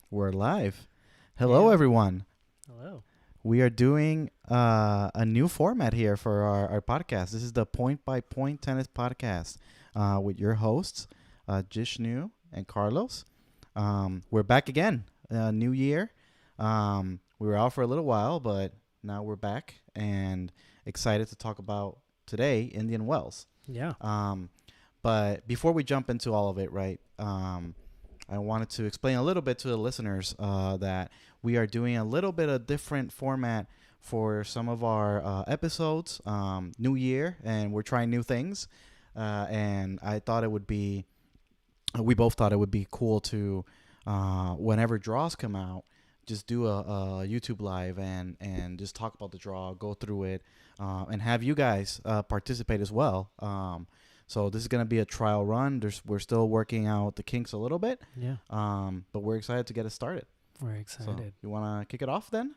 We're live. Hello, Damn. everyone. Hello. We are doing a new format here for our podcast. This is the Point by Point Tennis Podcast with your hosts, Jishnu and Carlos. We're back again. New year. We were out for a little while, but now we're back and excited to talk about today Indian Wells. Yeah. But before we jump into all of it, right? I wanted to explain a little bit to the listeners that we are doing a little bit of different format for some of our episodes. New year, and we're trying new things. And I thought it would be, we both thought it would be cool to, whenever draws come out, just do a YouTube live and just talk about the draw, go through it, and have you guys participate as well. So this is going to be a trial run. We're still working out the kinks a little bit, Yeah. but we're excited to get it started. We're So excited. you want to kick it off then?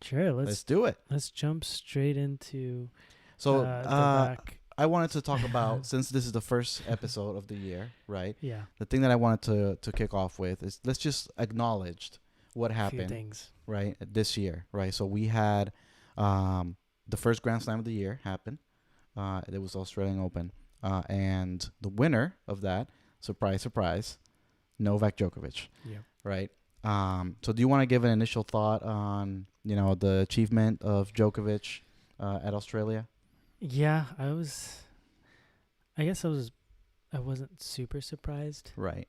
Sure. Let's do it. Let's jump straight into So the back. I wanted to talk about, since this is the first episode of the year, right? Yeah. The thing that I wanted to kick off with is let's just acknowledge what A few happened, things. right, this year, right? So we had the first Grand Slam of the year happen. It was the Australian Open. And the winner of that, surprise, surprise, Novak Djokovic, Yeah. right? So do you want to give an initial thought on, the achievement of Djokovic at Australia? Yeah. I wasn't super surprised, Right.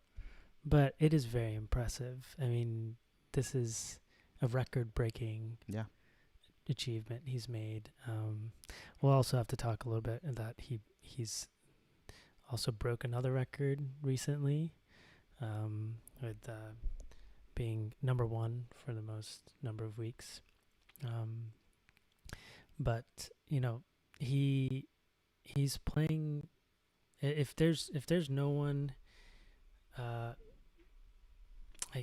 but it is very impressive. I mean, this is a record-breaking Yeah. achievement he's made. We'll also have to talk a little bit that he's also broke another record recently, with being number one for the most number of weeks. But he's playing. If there's no one, I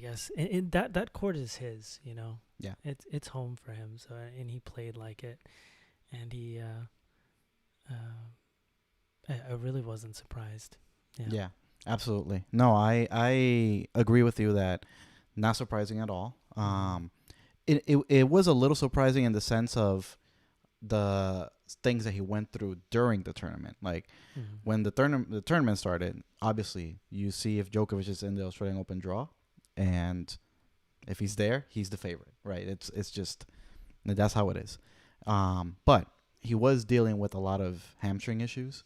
guess that court is his. Yeah. It's home for him. So and he played like it, and he I really wasn't surprised. Yeah, absolutely. No, I agree with you that not surprising at all. It was a little surprising in the sense of the things that he went through during the tournament. Like when the tournament started, obviously you see if Djokovic is in the Australian Open draw, and if he's there, he's the favorite, right? It's just that's how it is. But he was dealing with a lot of hamstring issues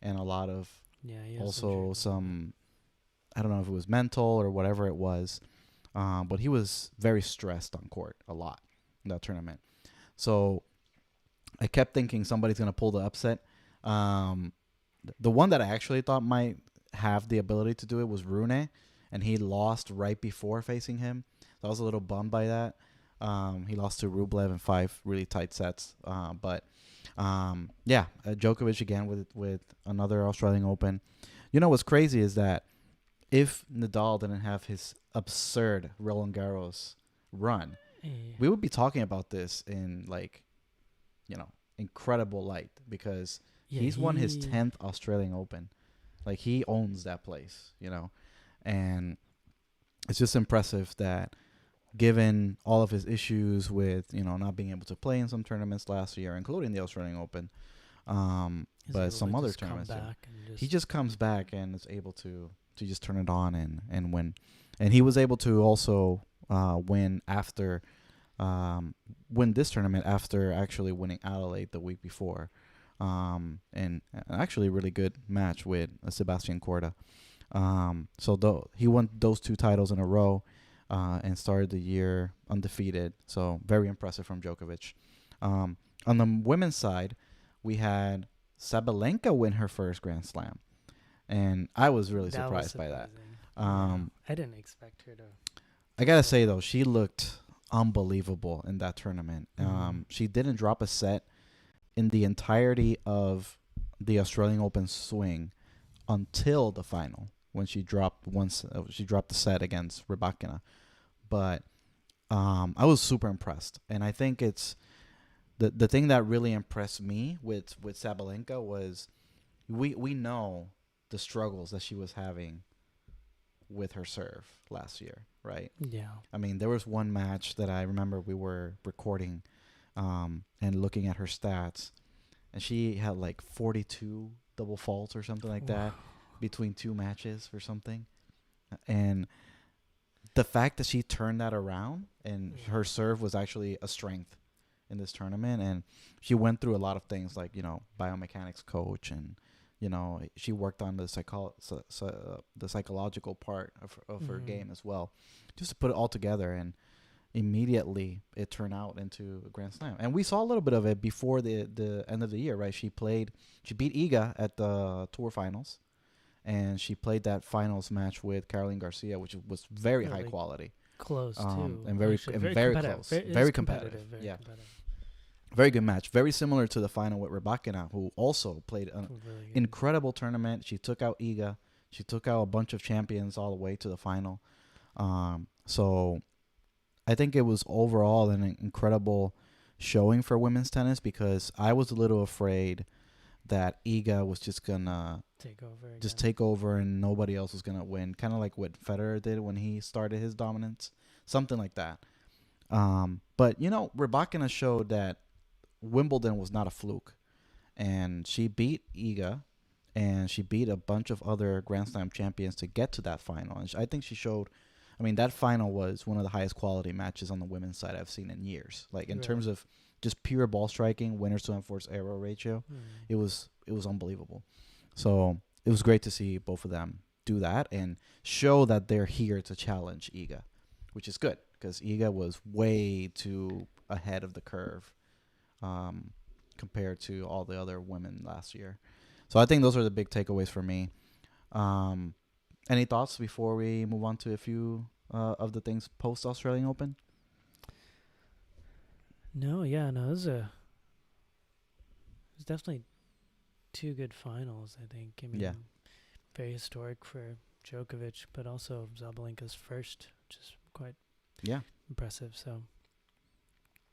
and a lot of he has also some, I don't know if it was mental or whatever it was, but he was very stressed on court a lot in that tournament. So I kept thinking somebody's going to pull the upset. The one that I actually thought might have the ability to do it was Rune, and he lost right before facing him. So I was a little bummed by that. He lost to Rublev in 5 really tight sets. Djokovic again with another Australian Open. What's crazy is that if Nadal didn't have his absurd Roland Garros run, we would be talking about this in incredible light, because he's won his 10th Australian Open. Like, he owns that place, and it's just impressive that, given all of his issues with, not being able to play in some tournaments last year, including the Australian Open, but some other tournaments, he just comes back and is able to just turn it on and win. And he was able to also win this tournament after actually winning Adelaide the week before, and actually a really good match with Sebastian Corda. So he won those 2 titles in a row. And started the year undefeated. So very impressive from Djokovic. On the women's side, we had Sabalenka win her first Grand Slam. And I was really surprised by that. I didn't expect her to. I got to say, though, she looked unbelievable in that tournament. She didn't drop a set in the entirety of the Australian Open swing until the final, when she dropped the set against Rybakina. But I was super impressed, and I think it's the thing that really impressed me with Sabalenka was we know the struggles that she was having with her serve last year, right? Yeah. I mean, there was one match that I remember we were recording and looking at her stats, and she had like 42 double faults or something like that between two matches or something. And the fact that she turned that around and her serve was actually a strength in this tournament, and she went through a lot of things like, you know, biomechanics coach, and you know, she worked on the the psychological part of her game as well, just to put it all together, and immediately it turned out into a Grand Slam. And we saw a little bit of it before the end of the year, right? She beat Iga at the tour finals, and she played that finals match with Caroline Garcia, which was very high quality, close too, and very actually. very close, very competitive. Yeah, very good match. Very similar to the final with Rybakina, who also played an Really incredible tournament. She took out Iga. She took out a bunch of champions all the way to the final. So I think it was overall an incredible showing for women's tennis, because I was a little afraid that Iga was just gonna take over and nobody else was gonna win, kind of like what Federer did when he started his dominance, something like that. But you know, Rybakina showed that Wimbledon was not a fluke, and she beat Iga, and she beat a bunch of other Grand Slam champions to get to that final. And I think she showed, I mean, that final was one of the highest quality matches on the women's side I've seen in years. Like in terms of just pure ball striking, winners to unforced error ratio, it was unbelievable. So it was great to see both of them do that and show that they're here to challenge Iga, which is good, because Iga was way too ahead of the curve compared to all the other women last year. So I think those are the big takeaways for me. Any thoughts before we move on to a few of the things post Australian Open? No, it was definitely two good finals, I think. I mean, very historic for Djokovic, but also Sabalenka's first, which is quite impressive. So,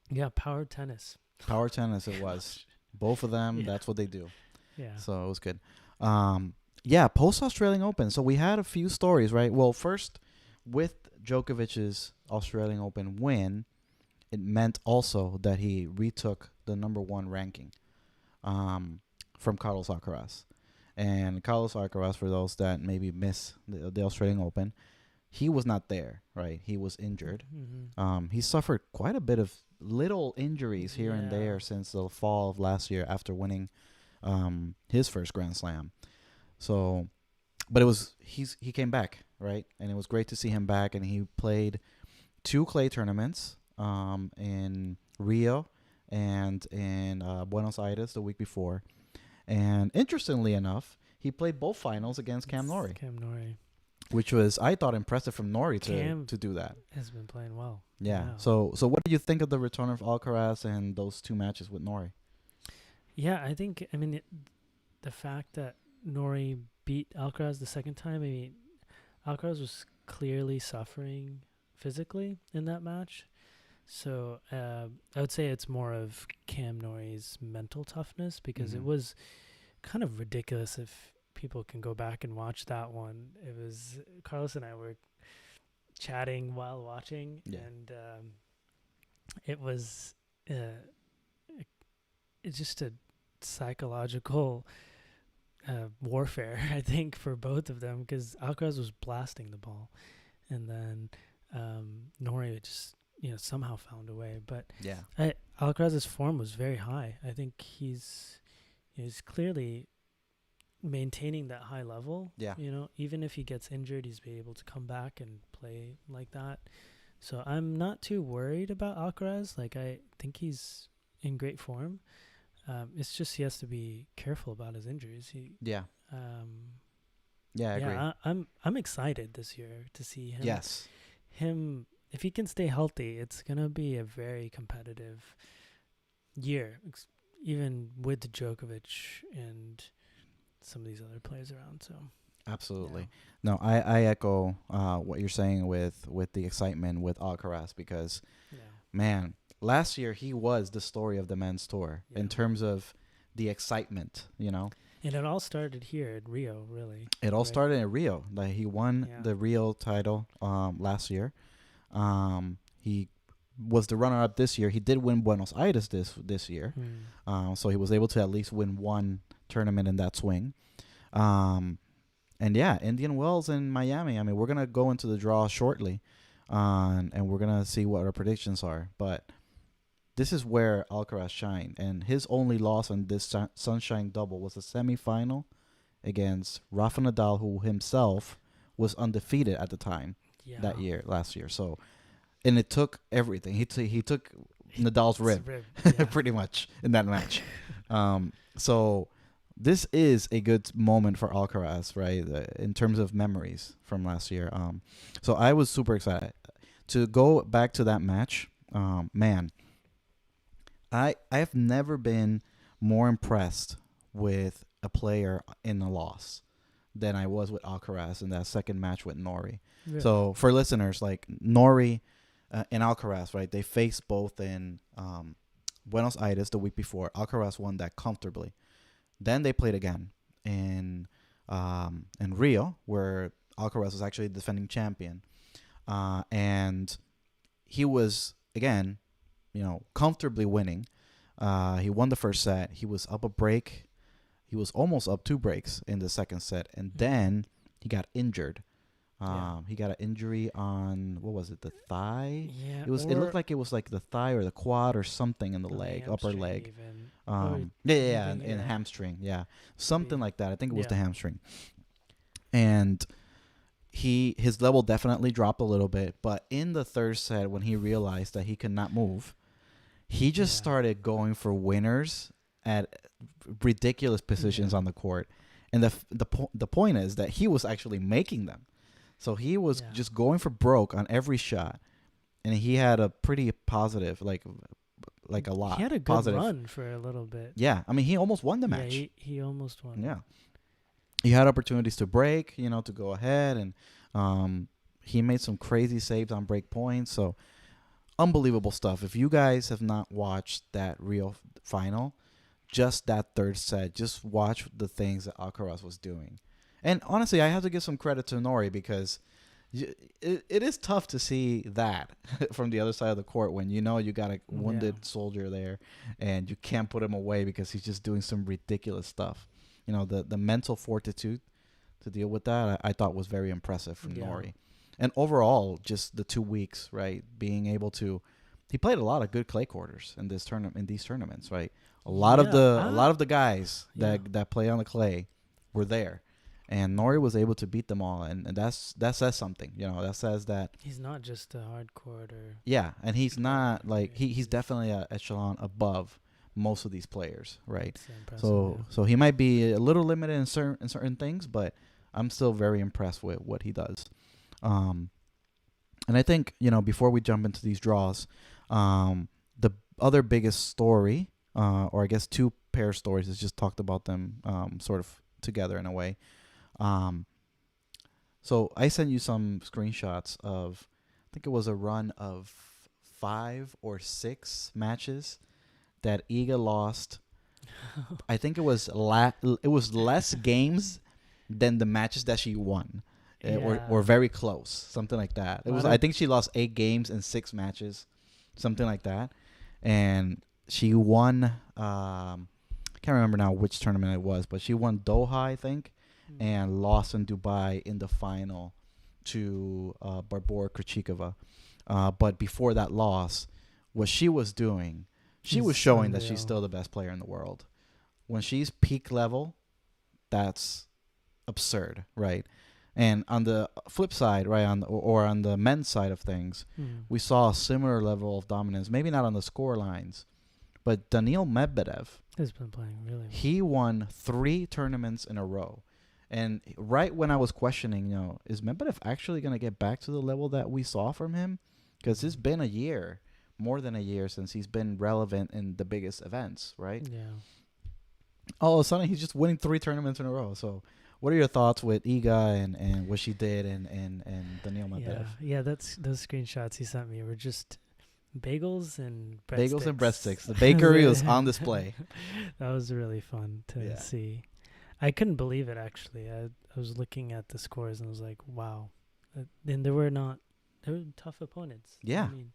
yeah, power tennis. Power tennis it was. Both of them, that's what they do. Yeah. So it was good. Post Australian Open. So we had a few stories, right? Well, first, with Djokovic's Australian Open win, it meant also that he retook the number one ranking from Carlos Alcaraz. And Carlos Alcaraz, for those that maybe miss the Australian Open, he was not there, right? He was injured. He suffered quite a bit of little injuries here and there since the fall of last year after winning his first Grand Slam. So, but he came back, right? And it was great to see him back. And he played 2 clay tournaments in Rio and in Buenos Aires the week before. And interestingly enough, he played both finals against Cam Norrie. Which was, I thought, impressive from Norrie to do that. Has been playing well. Yeah. Wow. So what did you think of the return of Alcaraz and those 2 matches with Norrie? Yeah, I think, the fact that Norrie beat Alcaraz the second time, Alcaraz was clearly suffering physically in that match. So I would say it's more of Cam Norrie's mental toughness, because it was kind of ridiculous. If people can go back and watch that one, it was Carlos and I were chatting while watching, and it was it's just a psychological warfare, I think, for both of them, because Alcaraz was blasting the ball, and then Norrie just somehow found a way. But Alcaraz's form was very high. I think he's clearly maintaining that high level. Even if he gets injured, he's be able to come back and play like that. So I'm not too worried about Alcaraz. Like, I think he's in great form. It's just he has to be careful about his injuries. I agree. I'm excited this year to see him. Him, if he can stay healthy, it's gonna be a very competitive year, even with Djokovic and some of these other players around. So absolutely, no, I echo what you're saying with the excitement with Alcaraz, because man, last year he was the story of the men's tour in terms of the excitement, And And it all started here at Rio, really. It all right? started in Rio. Like he won Yeah. the Rio title last year. He was the runner up this year. He did win Buenos Aires this year. So he was able to at least win one tournament in that swing. And yeah, Indian Wells and Miami. I mean, we're gonna go into the draw shortly, and we're gonna see what our predictions are. But this is where Alcaraz shined, and his only loss on this Sunshine Double was a semifinal against Rafa Nadal, who himself was undefeated at the time Yeah. that year, last year. So, and it took everything. He took Nadal's rib, Yeah. pretty much in that match. So this is a good moment for Alcaraz, right? In terms of memories from last year. So I was super excited to go back to that match. Man, I've never been more impressed with a player in a loss than I was with Alcaraz in that second match with Norrie. Really? So for listeners, like Norrie and Alcaraz, right? They faced both in Buenos Aires the week before. Alcaraz won that comfortably. Then they played again in Rio, where Alcaraz was actually the defending champion, and he was again, comfortably winning. He won the first set. He was up a break. He was almost up 2 breaks in the second set, and then he got injured. He got an injury on, what was it, the thigh? Yeah. It looked like it was like the thigh or the quad or something in the leg, upper leg. Even. And hamstring, something like that. I think it was the hamstring. And his level definitely dropped a little bit, but in the third set, when he realized that he could not move, he just started going for winners at ridiculous positions on the court. And the point is that he was actually making them. So he was just going for broke on every shot, and he had a pretty positive, like a lot. He had a good positive run for a little bit. Yeah, I mean, he almost won the match. Yeah, he almost won. Yeah, he had opportunities to break, to go ahead, and he made some crazy saves on break points. So unbelievable stuff. If you guys have not watched that Rio final, just that third set, just watch the things that Alcaraz was doing. And honestly, I have to give some credit to Norrie, because it is tough to see that from the other side of the court when you got a wounded soldier there and you can't put him away because he's just doing some ridiculous stuff. The mental fortitude to deal with that, I thought was very impressive from Norrie. And overall, just the 2 weeks, right, being able to, he played a lot of good clay quarters in these tournaments, right? A lot of the guys that play on the clay were there. And Norrie was able to beat them all, and that says something. That says that he's not just a hardcore. And he's not like he's definitely an echelon above most of these players, right? So he might be a little limited in certain things, but I'm still very impressed with what he does. And I think before we jump into these draws, the other biggest story, or I guess 2 pair stories, is just talked about them sort of together in a way. So I sent you some screenshots of, I think it was a run of 5 or 6 matches that Iga lost. I think it was less games than the matches that she won, or very close, something like that. I think she lost 8 games in 6 matches, something like that, and she won. I can't remember now which tournament it was, but she won Doha, I think, and lost in Dubai in the final to Barbora Krejcikova. But before that loss, what she was doing, she was showing that she's still the best player in the world. When she's peak level, that's absurd, right? And on the flip side, right, on the men's side of things, we saw a similar level of dominance, maybe not on the score lines, but Daniil Medvedev has been playing really well. He won 3 tournaments in a row. And right when I was questioning, is Medvedev actually going to get back to the level that we saw from him? Because it's been a year, more than a year, since he's been relevant in the biggest events, right? Yeah. All of a sudden, he's just winning 3 tournaments in a row. So what are your thoughts with Iga and what she did and Daniil Medvedev? Yeah, those screenshots he sent me were just bagels and breadsticks. The bakery was on display. That was really fun to see. I couldn't believe it actually. I was looking at the scores and I was like, wow. And there were tough opponents. Yeah. I mean,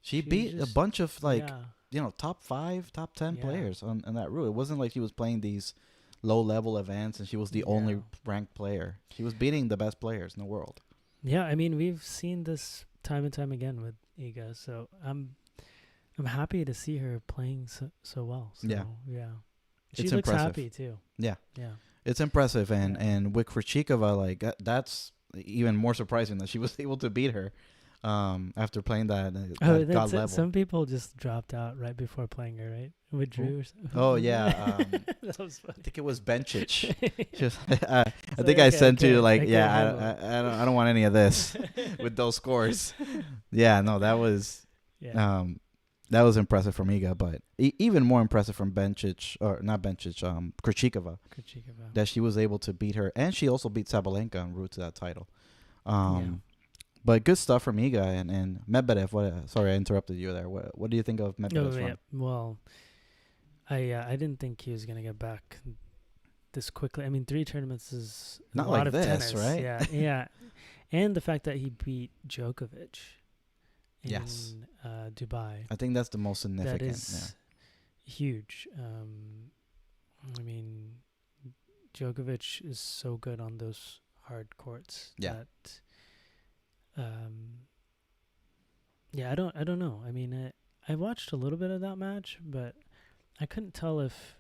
She she beat a just bunch of like yeah, top 5, top 10 yeah, players on that route. It wasn't like she was playing these low level events and she was the only yeah. ranked player. She was beating the best players in the world. Yeah, I mean, we've seen this time and time again with Iga, so I'm happy to see her playing so well. So Yeah. yeah. She It's looks impressive. happy too. Yeah. Yeah. It's impressive, and Yeah. with Krejcikova, like that's even more surprising that she was able to beat her after playing that, Oh, that god that's level. some people just dropped out right before playing her, right? Withdrew or something. Oh yeah, That was funny. I think it was Bencic. Just, So, I think I okay, sent to you okay, like, I get yeah, handle it. I don't want any of this with those scores. Yeah, no, that was Yeah. that was impressive from Iga, but even more impressive from Bencic, or not Bencic, Krejcikova, Krejcikova. that she was able to beat her, and she also beat Sabalenka en route to that title. Yeah. But good stuff from Iga and Medvedev. Sorry, I interrupted you there. What do you think of Medvedev's Oh, yeah. run? Well, I didn't think he was gonna get back this quickly. I mean, 3 tournaments is Not a lot like of this, tennis, right? Yeah, yeah, and the fact that he beat Djokovic in Yes. Dubai, I think that's the most significant. that is huge. I mean, Djokovic is so good on those hard courts Yeah. that, yeah, I don't know. I mean, I watched a little bit of that match, but I couldn't tell if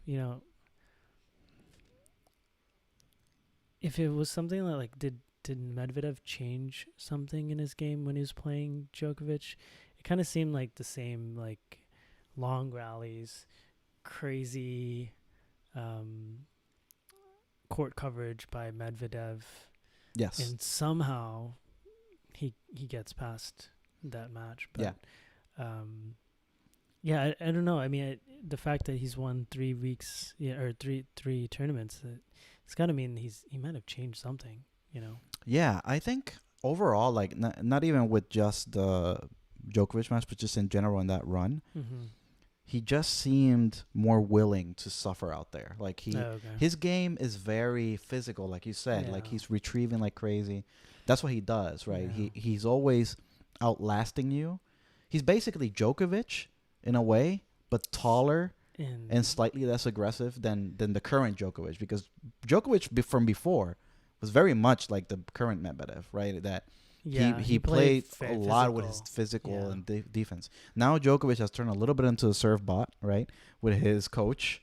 if it was something that like did Medvedev change something in his game when he was playing Djokovic? It kind of seemed like the same, like long rallies, crazy court coverage by Medvedev, Yes. and somehow he gets past that match. But yeah, I don't know. I mean, the fact that he's won 3 weeks, or three tournaments, it's got to mean he might have changed something, you know. Yeah, I think overall, like not even with just the Djokovic match, but just in general in that run, Mm-hmm. he just seemed more willing to suffer out there. Like Okay. his game is very physical, like you said. Like Yeah. he's retrieving like crazy. That's what he does, right? Yeah. He's always outlasting you. He's basically Djokovic in a way, but taller and slightly less aggressive than the current Djokovic, because Djokovic from before was very much like the current Medvedev, right? That yeah, he played a lot with his physical. physical Yeah. and defense. Now Djokovic has turned a little bit into a serve bot, right? With his coach,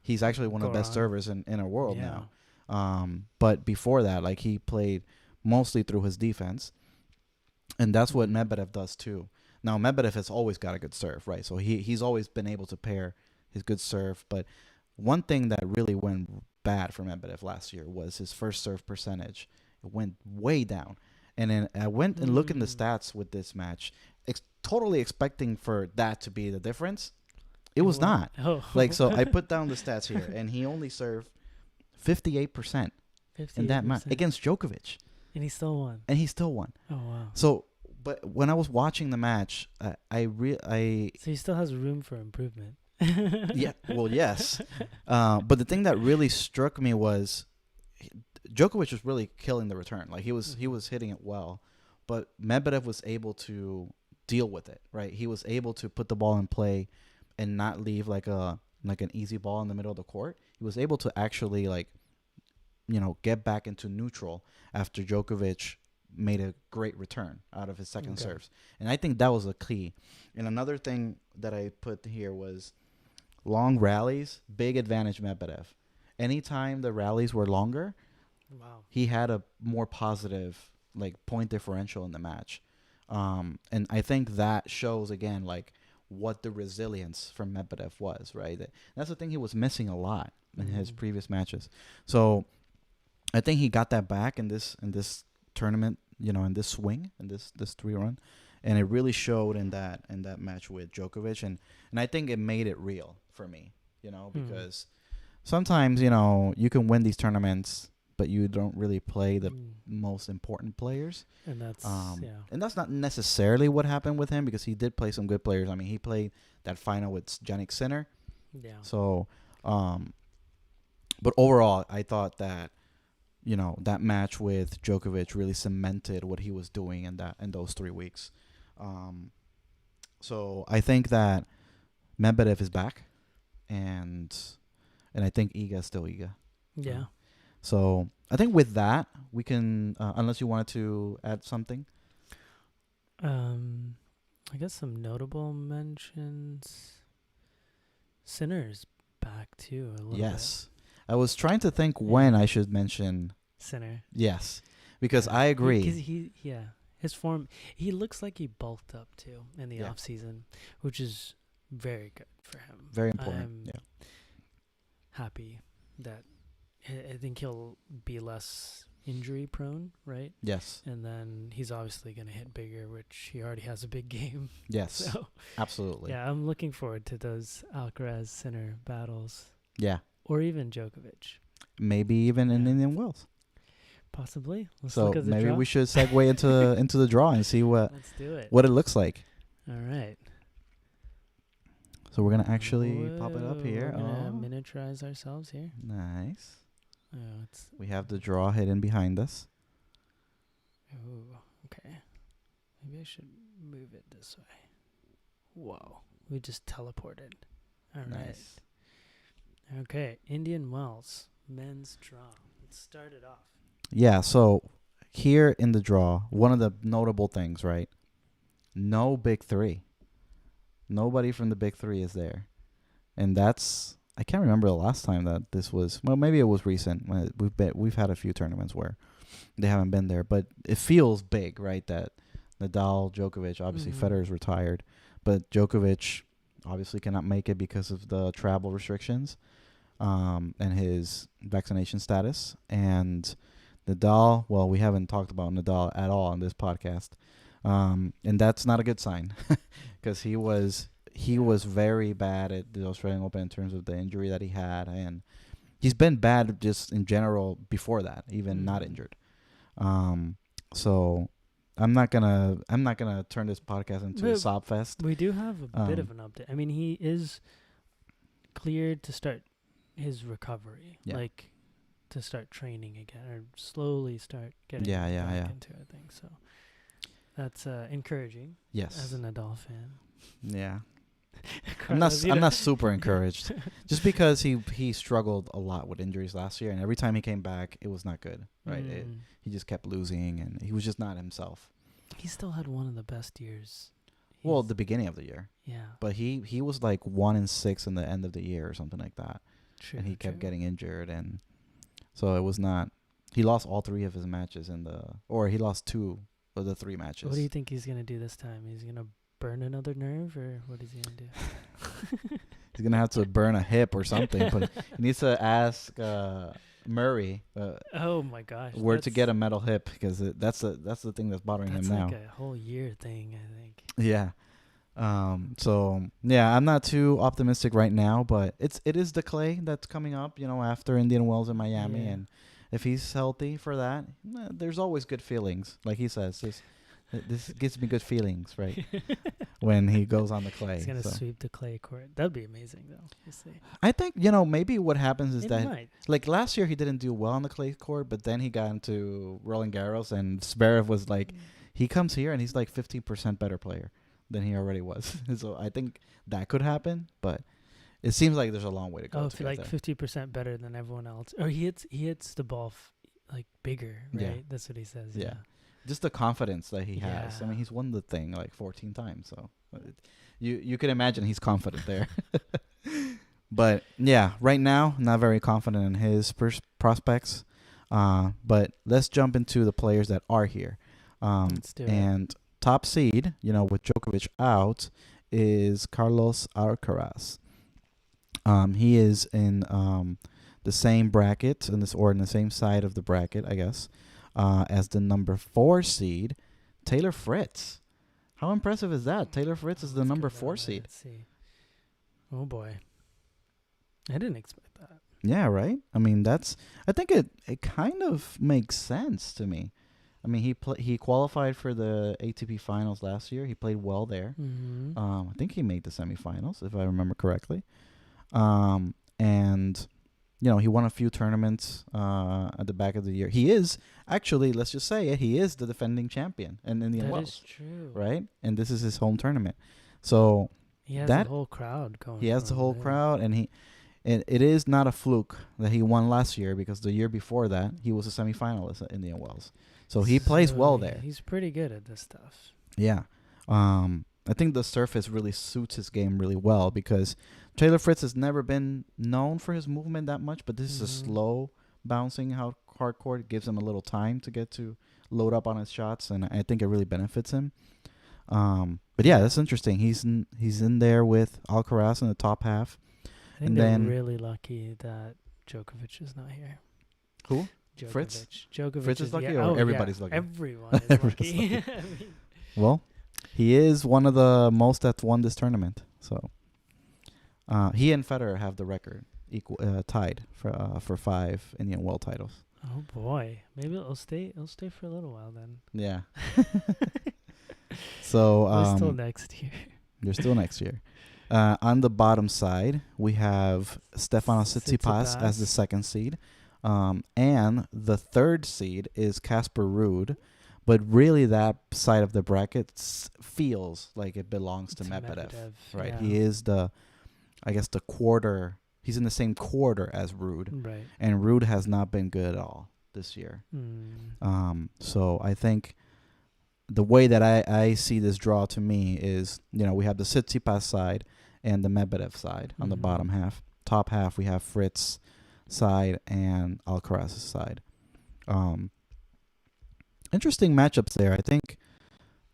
he's actually one of the best Goran. servers in our world Yeah. now. But before that, like he played mostly through his defense, and that's what Medvedev does too. Now Medvedev has always got a good serve, right? So he's always been able to pair his good serve. But one thing that really went bad for Medvedev last year was his first serve percentage. It went way down. And then I went and looked in the stats with this match, totally expecting for that to be the difference. It was not. Oh. Like, so I put down the stats here, and he only served 58% in that match 58%. against Djokovic, And he still won. and he still won. Oh wow. So, but when I was watching the match, I So he still has room for improvement. yeah, well, yes. But the thing that really struck me was Djokovic was really killing the return. Like he was hitting it well, but Medvedev was able to deal with it, right? He was able to put the ball in play and not leave like an easy ball in the middle of the court. He was able to actually get back into neutral after Djokovic made a great return out of his second serves. And I think that was a key. And another thing that I put here was long rallies, big advantage Medvedev. Anytime the rallies were longer, Wow. he had a more positive point differential in the match. And I think that shows again what the resilience from Medvedev was, right? That's the thing he was missing a lot in his previous matches. So I think he got that back in this tournament, in this swing, in this 3-run, and it really showed in that match with Djokovic, and I think it made it real for me, because sometimes you can win these tournaments, but you don't really play the most important players, And that's and that's not necessarily what happened with him, because he did play some good players. I mean, he played that final with Jannik Sinner, Yeah. so But overall, I thought that that match with Djokovic really cemented what he was doing in those 3 weeks. Um, so I think that Medvedev is back, and I think Iga is still Iga. Yeah. So I think with that we can, unless you wanted to add something. I guess some notable mentions. Sinner's back too a little Yes, I was trying to think when Yeah. I should mention. bit. Sinner. Yes, because Yeah. I agree. His form, he looks like he bulked up too in the Yeah. off season, which is very good for him. Very important. I'm Yeah. happy that I think he'll be less injury prone, right? Yes. And then he's obviously going to hit bigger, which he already has a big game. Yes. So Absolutely. yeah, I'm looking forward to those Alcaraz Sinner battles, Yeah. or even Djokovic, Maybe even in Yeah. Indian Wells. possibly. Let's So look at the maybe draw. we should segue into the draw and see Let's do it. what it looks like. All right. So we're gonna actually pop it up Whoa, here. We're gonna Oh, miniaturize ourselves here. nice. Oh, it's We have the draw hidden behind us. okay. Maybe I should move it this way. Whoa, we just teleported. All right. Nice. Okay, Indian Wells men's draw. Let's start it off. Yeah. So here in the draw, one of the notable things, right? No big three. Nobody from the big three is there, and that's, I can't remember the last time that this was. Well, maybe it was recent. We've had a few tournaments where they haven't been there, but it feels big, right? That Nadal, Djokovic, obviously Mhm. Federer's retired, but Djokovic obviously cannot make it because of the travel restrictions, and his vaccination status. And Nadal, well, we haven't talked about Nadal at all on this podcast, and that's not a good sign because he was very bad at the Australian Open in terms of the injury that he had, and he's been bad just in general before that, even not Mhm. injured. So I'm not gonna turn this podcast into a But sob fest. We do have a bit of Um, an update. I mean, he is cleared to start his recovery, Yeah. like to start training again, or slowly start getting Yeah, yeah, back yeah. into it. I think so. That's encouraging Yes. as a Nadal fan. Yeah. I'm Carlos, you not know- super encouraged, just because he struggled a lot with injuries last year, and every time he came back, it was not good. Right. Mm. He just kept losing, and he was just not himself. He still had one of the best years. Well, He's- the beginning of the year, yeah, but he was like 1-6 in the end of the year or something like that, true. and he kept true. getting injured, and so it was not. He lost all 3 of his matches or he lost 2 of the 3 matches. What do you think he's gonna do this time? He's gonna burn another nerve, or what is he gonna do? He's gonna have to burn a hip or something, but he needs to ask Murray Oh my gosh, where to get a metal hip, because that's the thing that's bothering That's him like now. a whole year thing, I think. Yeah. So yeah, I'm not too optimistic right now, but it is the clay that's coming up, after Indian Wells in Miami, Yeah. and if he's healthy for that, there's always good feelings. Like he says, this gives me good feelings, right? When he goes on the clay. He's gonna So. sweep the clay court. That'd be amazing, though. We'll see. I think maybe what happens is It that might. like last year he didn't do well on the clay court, but then he got into Roland Garros, and Zverev was like, he comes here and he's like 15% better player than he already was. So I think that could happen, but it seems like there's a long way to go. Oh, to get like there. 50% better than everyone else. Or he hits the ball like bigger, right? Yeah. That's what he says. Yeah. Just the confidence that he has. I Yeah. mean, he's won the thing like 14 times, so you can imagine he's confident there. But yeah, right now, not very confident in his prospects. But let's jump into the players that are here. Let's do it. And top seed, with Djokovic out, is Carlos Alcaraz. He is in the same bracket in the same side of the bracket, I guess, as the number 4 seed, Taylor Fritz. How impressive is that? Taylor Fritz is the Let's go number down 4 there. seed. Let's see. Oh boy, I didn't expect that. Yeah, right. I mean, I think it kind of makes sense to me. I mean, he qualified for the ATP finals last year. He played well there. Mm-hmm. I think he made the semifinals, if I remember correctly. And he won a few tournaments at the back of the year. He is actually, let's just say it, he is the defending champion in Indian That Wells, is true. right? And this is his home tournament. So He has that the whole crowd going. he has for the him, whole yeah. crowd, and it is not a fluke that he won last year, because the year before that he was a semifinalist at Indian Wells. So he plays well yeah, there. He's pretty good at this stuff. Yeah. I think the surface really suits his game really well, because Taylor Fritz has never been known for his movement that much, but this is a Mhm. slow bouncing hard court. It gives him a little time to get to load up on his shots, and I think it really benefits him. But yeah, that's interesting. He's in there with Alcaraz in the top half. I think And they're then- really lucky that Djokovic is not here. Who? Djokovic. Fritz? Djokovic Fritz is lucky, yeah. or Oh, yeah. everybody's lucky? Everyone is Everyone's lucky. lucky. I mean, Well, he is one of the most that's won this tournament. So he and Federer have the record tied for 5 Indian Well titles. oh boy, maybe it'll stay. It'll stay for a little while then. Yeah. So We're still next year. they're still next year. On the bottom side, we have Stefanos Tsitsipas as the Tsitsipas. second seed. And the third seed is Casper Ruud. But really, that side of the bracket feels like it belongs to Medvedev. Right. yeah. He is the quarter. He's in the same quarter as Ruud. Right. And Ruud has not been good at all this year. So I think the way that I see this draw to me is, we have the Tsitsipas side and the Medvedev side on the Mhm. bottom half. Top half, we have Fritz side and Alcaraz's side. Interesting matchups there. I think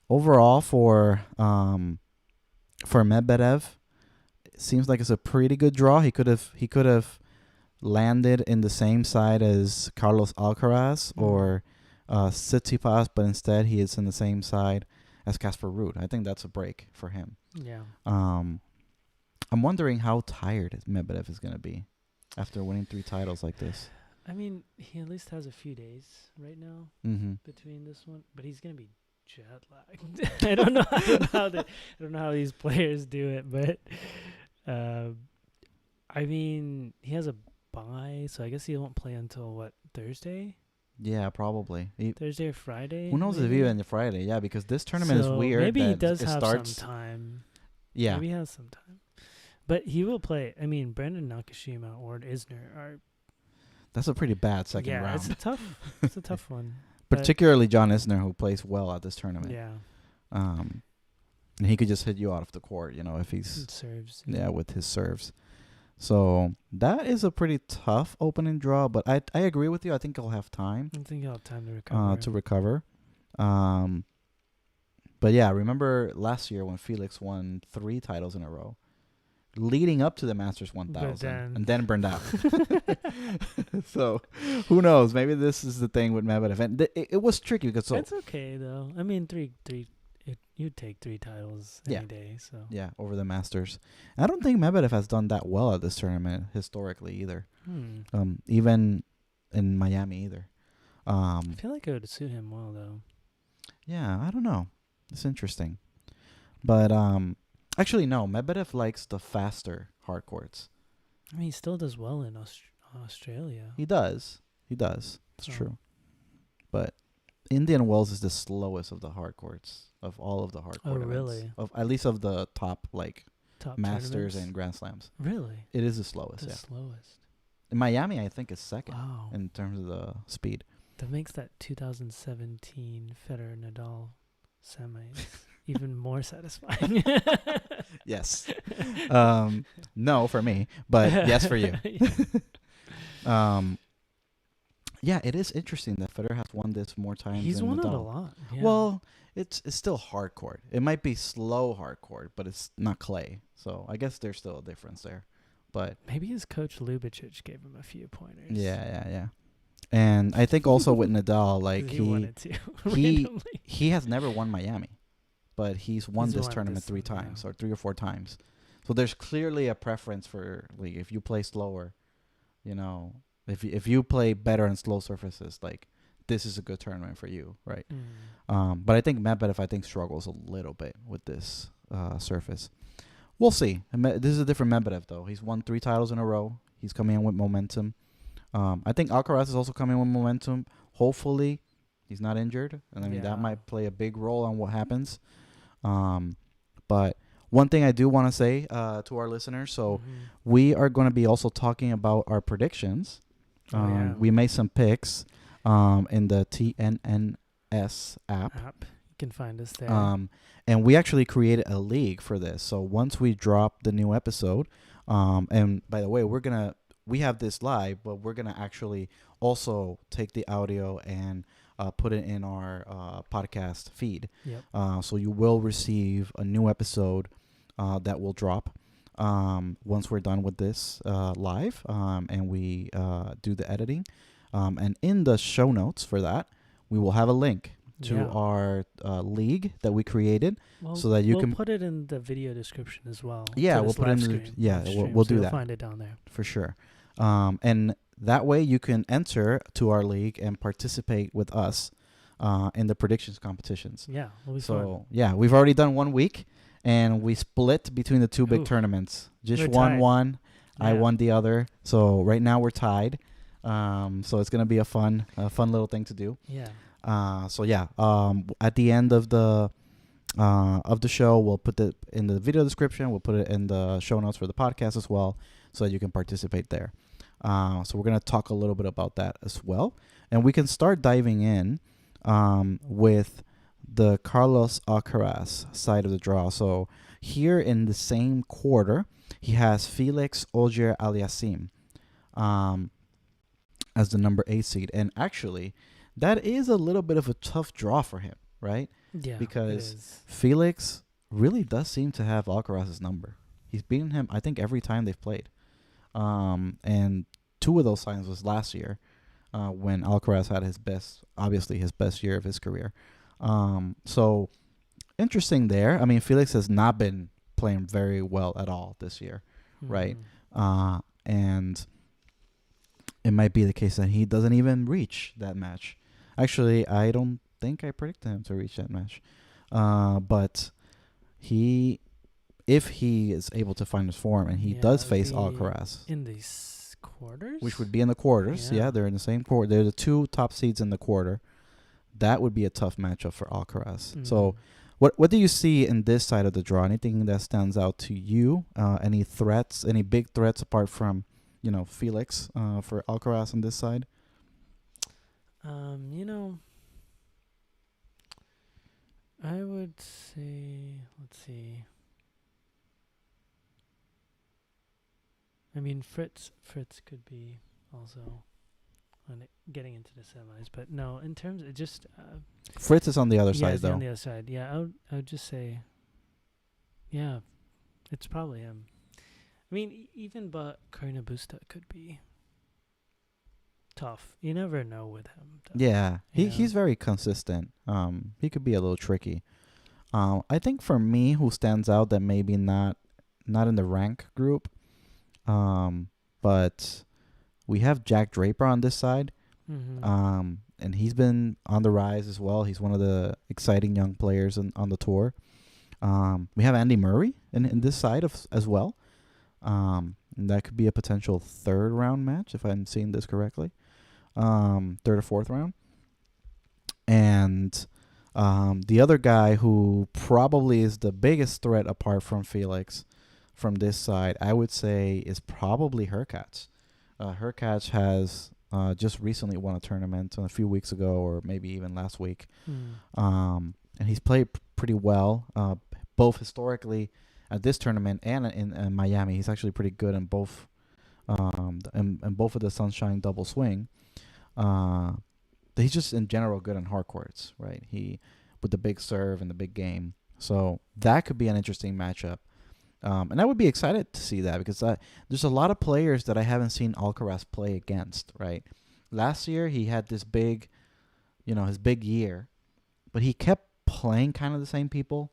overall for Medvedev, it seems like it's a pretty good draw. He could have landed in the same side as Carlos Alcaraz or Tsitsipas, but instead he is in the same side as Casper Ruud. I think that's a break for him. Yeah. I'm wondering how tired Medvedev is going to be after winning 3 titles like this. I mean, he at least has a few days right now Mm-hmm. between this one, but he's gonna be jet lagged. I don't know how these players do it, but I mean, he has a bye, so I guess he won't play until Thursday Yeah, probably. Thursday or Friday. Who knows if maybe? even Friday? Yeah, because this tournament is So weird. Maybe he that does it have starts, some time. Yeah, Maybe he has some time, but he will play. I mean, Brandon Nakashima or Isner are. that's a pretty bad second Yeah, round. it's a tough one. but- Particularly John Isner, who plays well at this tournament. Yeah, And he could just hit you out of the court, if he's it serves. with his serves. So that is a pretty tough opening draw, but I agree with you. I think he'll have time I think he'll have time to recover. But yeah, remember last year when Felix won 3 titles in a row, leading up to the Masters 1000, then- and then burned out. So who knows? Maybe this is the thing with Medvedev. And it was tricky because That's okay though. I mean, you'd take 3 titles any Yeah. day. So yeah, over the Masters. I don't think Medvedev has done that well at this tournament historically either. Even in Miami either. I feel like it would suit him well though. Yeah, I don't know. It's interesting. But actually no, Medvedev likes the faster hard courts. I mean, he still does well in Australia. He does. It's So- true. But Indian Wells is the slowest of the hard courts, of all of the hard Oh, court events. really? Of at least of the top Top Masters tournaments? and Grand Slams. Really It is the slowest, the yeah. slowest. In Miami I think is second Wow, in terms of the speed. that makes that 2017 Federer Nadal semis even more satisfying. Yes. No for me, but yes for you. Yeah, it is interesting that Federer has won this more times He's than won it a Nadal. lot. Yeah. Well, it's still hard court. It might be slow hard court, but it's not clay. So I guess there's still a difference there. But maybe his coach Lubicic gave him a few pointers. yeah. And I think also with Nadal, like 'Cause he wanted to he randomly. he has never won Miami, but he's won He's this won tournament this 3 one, yeah. times or 3 or 4 times. So there's clearly a preference for like if you play slower, if you play better on slow surfaces, like this is a good tournament for you, right? But I think Medvedev struggles a little bit with this surface. We'll see. This is a different Medvedev though. He's won 3 titles in a row. He's coming in with momentum. I think Alcaraz is also coming with momentum. Hopefully, he's not injured, and I mean that Yeah. might play a big role on what happens. But one thing I do want to say to our listeners, so Mhm. we are going to be also talking about our predictions. Oh, yeah. We made some picks in the TNNS app. You can find us there. And we actually created a league for this. So once we drop the new episode, and by the way, we have this live, but we're gonna actually also take the audio and put it in our podcast feed. Yep. So you will receive a new episode that will drop once we're done with this live, and we do the editing. And in the show notes for that, we will have a link to Yeah. our league that we created, Well, so that you we'll can put it in the video description as well. Yeah, to we'll this put it in live the- stream- yeah, live we'll- stream, we'll so do you'll that. find it down there. for sure. And that way you can enter to our league and participate with us in the predictions competitions. Yeah, it'll be fun. So yeah, we've already done 1 week, and we split between the two big Oof. tournaments. Just We're won tied. one, I Yeah. won the other. So right now we're tied. So it's gonna be a fun little thing to do. Yeah. So yeah, at the end of the show, we'll put it in the video description. We'll put it in the show notes for the podcast as well, so that you can participate there. So we're gonna talk a little bit about that as well, and we can start diving in with the Carlos Alcaraz side of the draw. So here in the same quarter, he has Felix Auger-Aliassime as the number 8 seed, and actually, that is a little bit of a tough draw for him, right? Yeah. Because it is. Felix really does seem to have Alcaraz's number. He's beaten him, I think, every time they've played. And 2 of those times was last year, when Alcaraz had his best year of his career. So interesting there. I mean, Felix has not been playing very well at all this year, right? Mhm. And it might be the case that he doesn't even reach that match. Actually, I don't think I predicted him to reach that match. But if he is able to find his form, and he does face Alcaraz, In these quarters? which would be in the quarters. Yeah, Yeah. they're in the same quarter. They're the 2 top seeds in the quarter. That would be a tough matchup for Alcaraz. So Mhm. what do you see in this side of the draw? Anything that stands out to you? Any threats? Any big threats apart from, Felix for Alcaraz on this side? You know, I would say, let's see. I mean, Fritz could be also getting into the semis, but no, in terms of just Fritz is on the other yeah, side, it's though. on the other side. Yeah, I would just say, yeah, it's probably him. I mean, even but Karina Busta could be tough. You never know with him. Though. Yeah, Yeah. he's very consistent. He could be a little tricky. I think for me, who stands out that maybe not in the rank group, but we have Jack Draper on this side. Mm-hmm. And he's been on the rise as well. He's one of the exciting young players on the tour. We have Andy Murray in this side as well. And that could be a potential 3rd round match if I'm seeing this correctly. 3rd or 4th round. And the other guy who probably is the biggest threat apart from Felix from this side, I would say, is probably Hurkacz. Hurkacz has just recently won a tournament a few weeks ago, or maybe even last week. And he's played pretty well, both historically at this tournament and in Miami. He's actually pretty good in both, in both of the Sunshine double swing. He's just in general good on hard courts, right? He with the big serve and the big game. So that could be an interesting matchup. And I would be excited to see that because there's a lot of players that I haven't seen Alcaraz play against, right? Last year, he had this big, his big year, but he kept playing kind of the same people.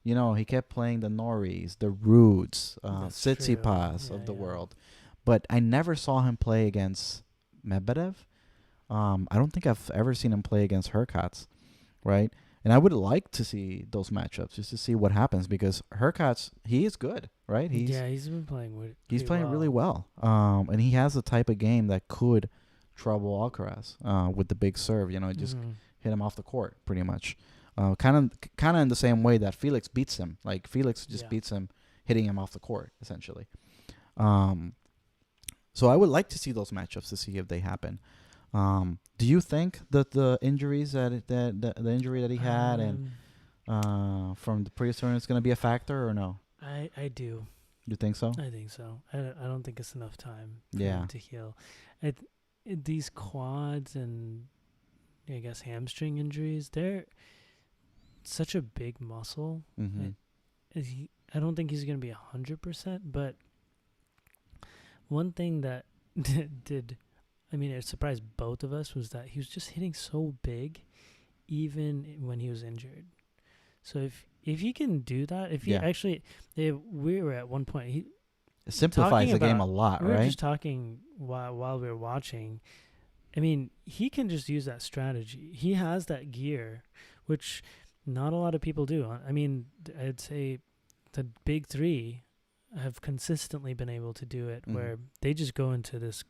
He kept playing the Norries, the Rudes, That's Tsitsipas true. of the Yeah. world. But I never saw him play against Medvedev. I don't think I've ever seen him play against Hurkacz, right? And I would like to see those matchups just to see what happens because Hurkacz, he is good, right? He's been playing he's playing really well. And he has the type of game that could trouble Alcaraz with the big serve. Just hit him off the court pretty much. Kind of in the same way that Felix beats him. Like Felix just beats him, hitting him off the court essentially. So I would like to see those matchups to see if they happen. Do you think that the injuries that the injury that he had and from the previous tournament is going to be a factor or no? I do. You think so? I think so. I don't think it's enough time for Yeah. him to heal. These quads and I guess hamstring injuries, they're such a big muscle. Mm-hmm. I don't think he's going to be 100%, but one thing that it surprised both of us was that he was just hitting so big even when he was injured. So if he can do that, we were at one point, it simplifies the game a lot, we right? were just talking while we were watching. I mean, he can just use that strategy. He has that gear, which not a lot of people do. I mean, I'd say the big three have consistently been able to do it, where they just go into this,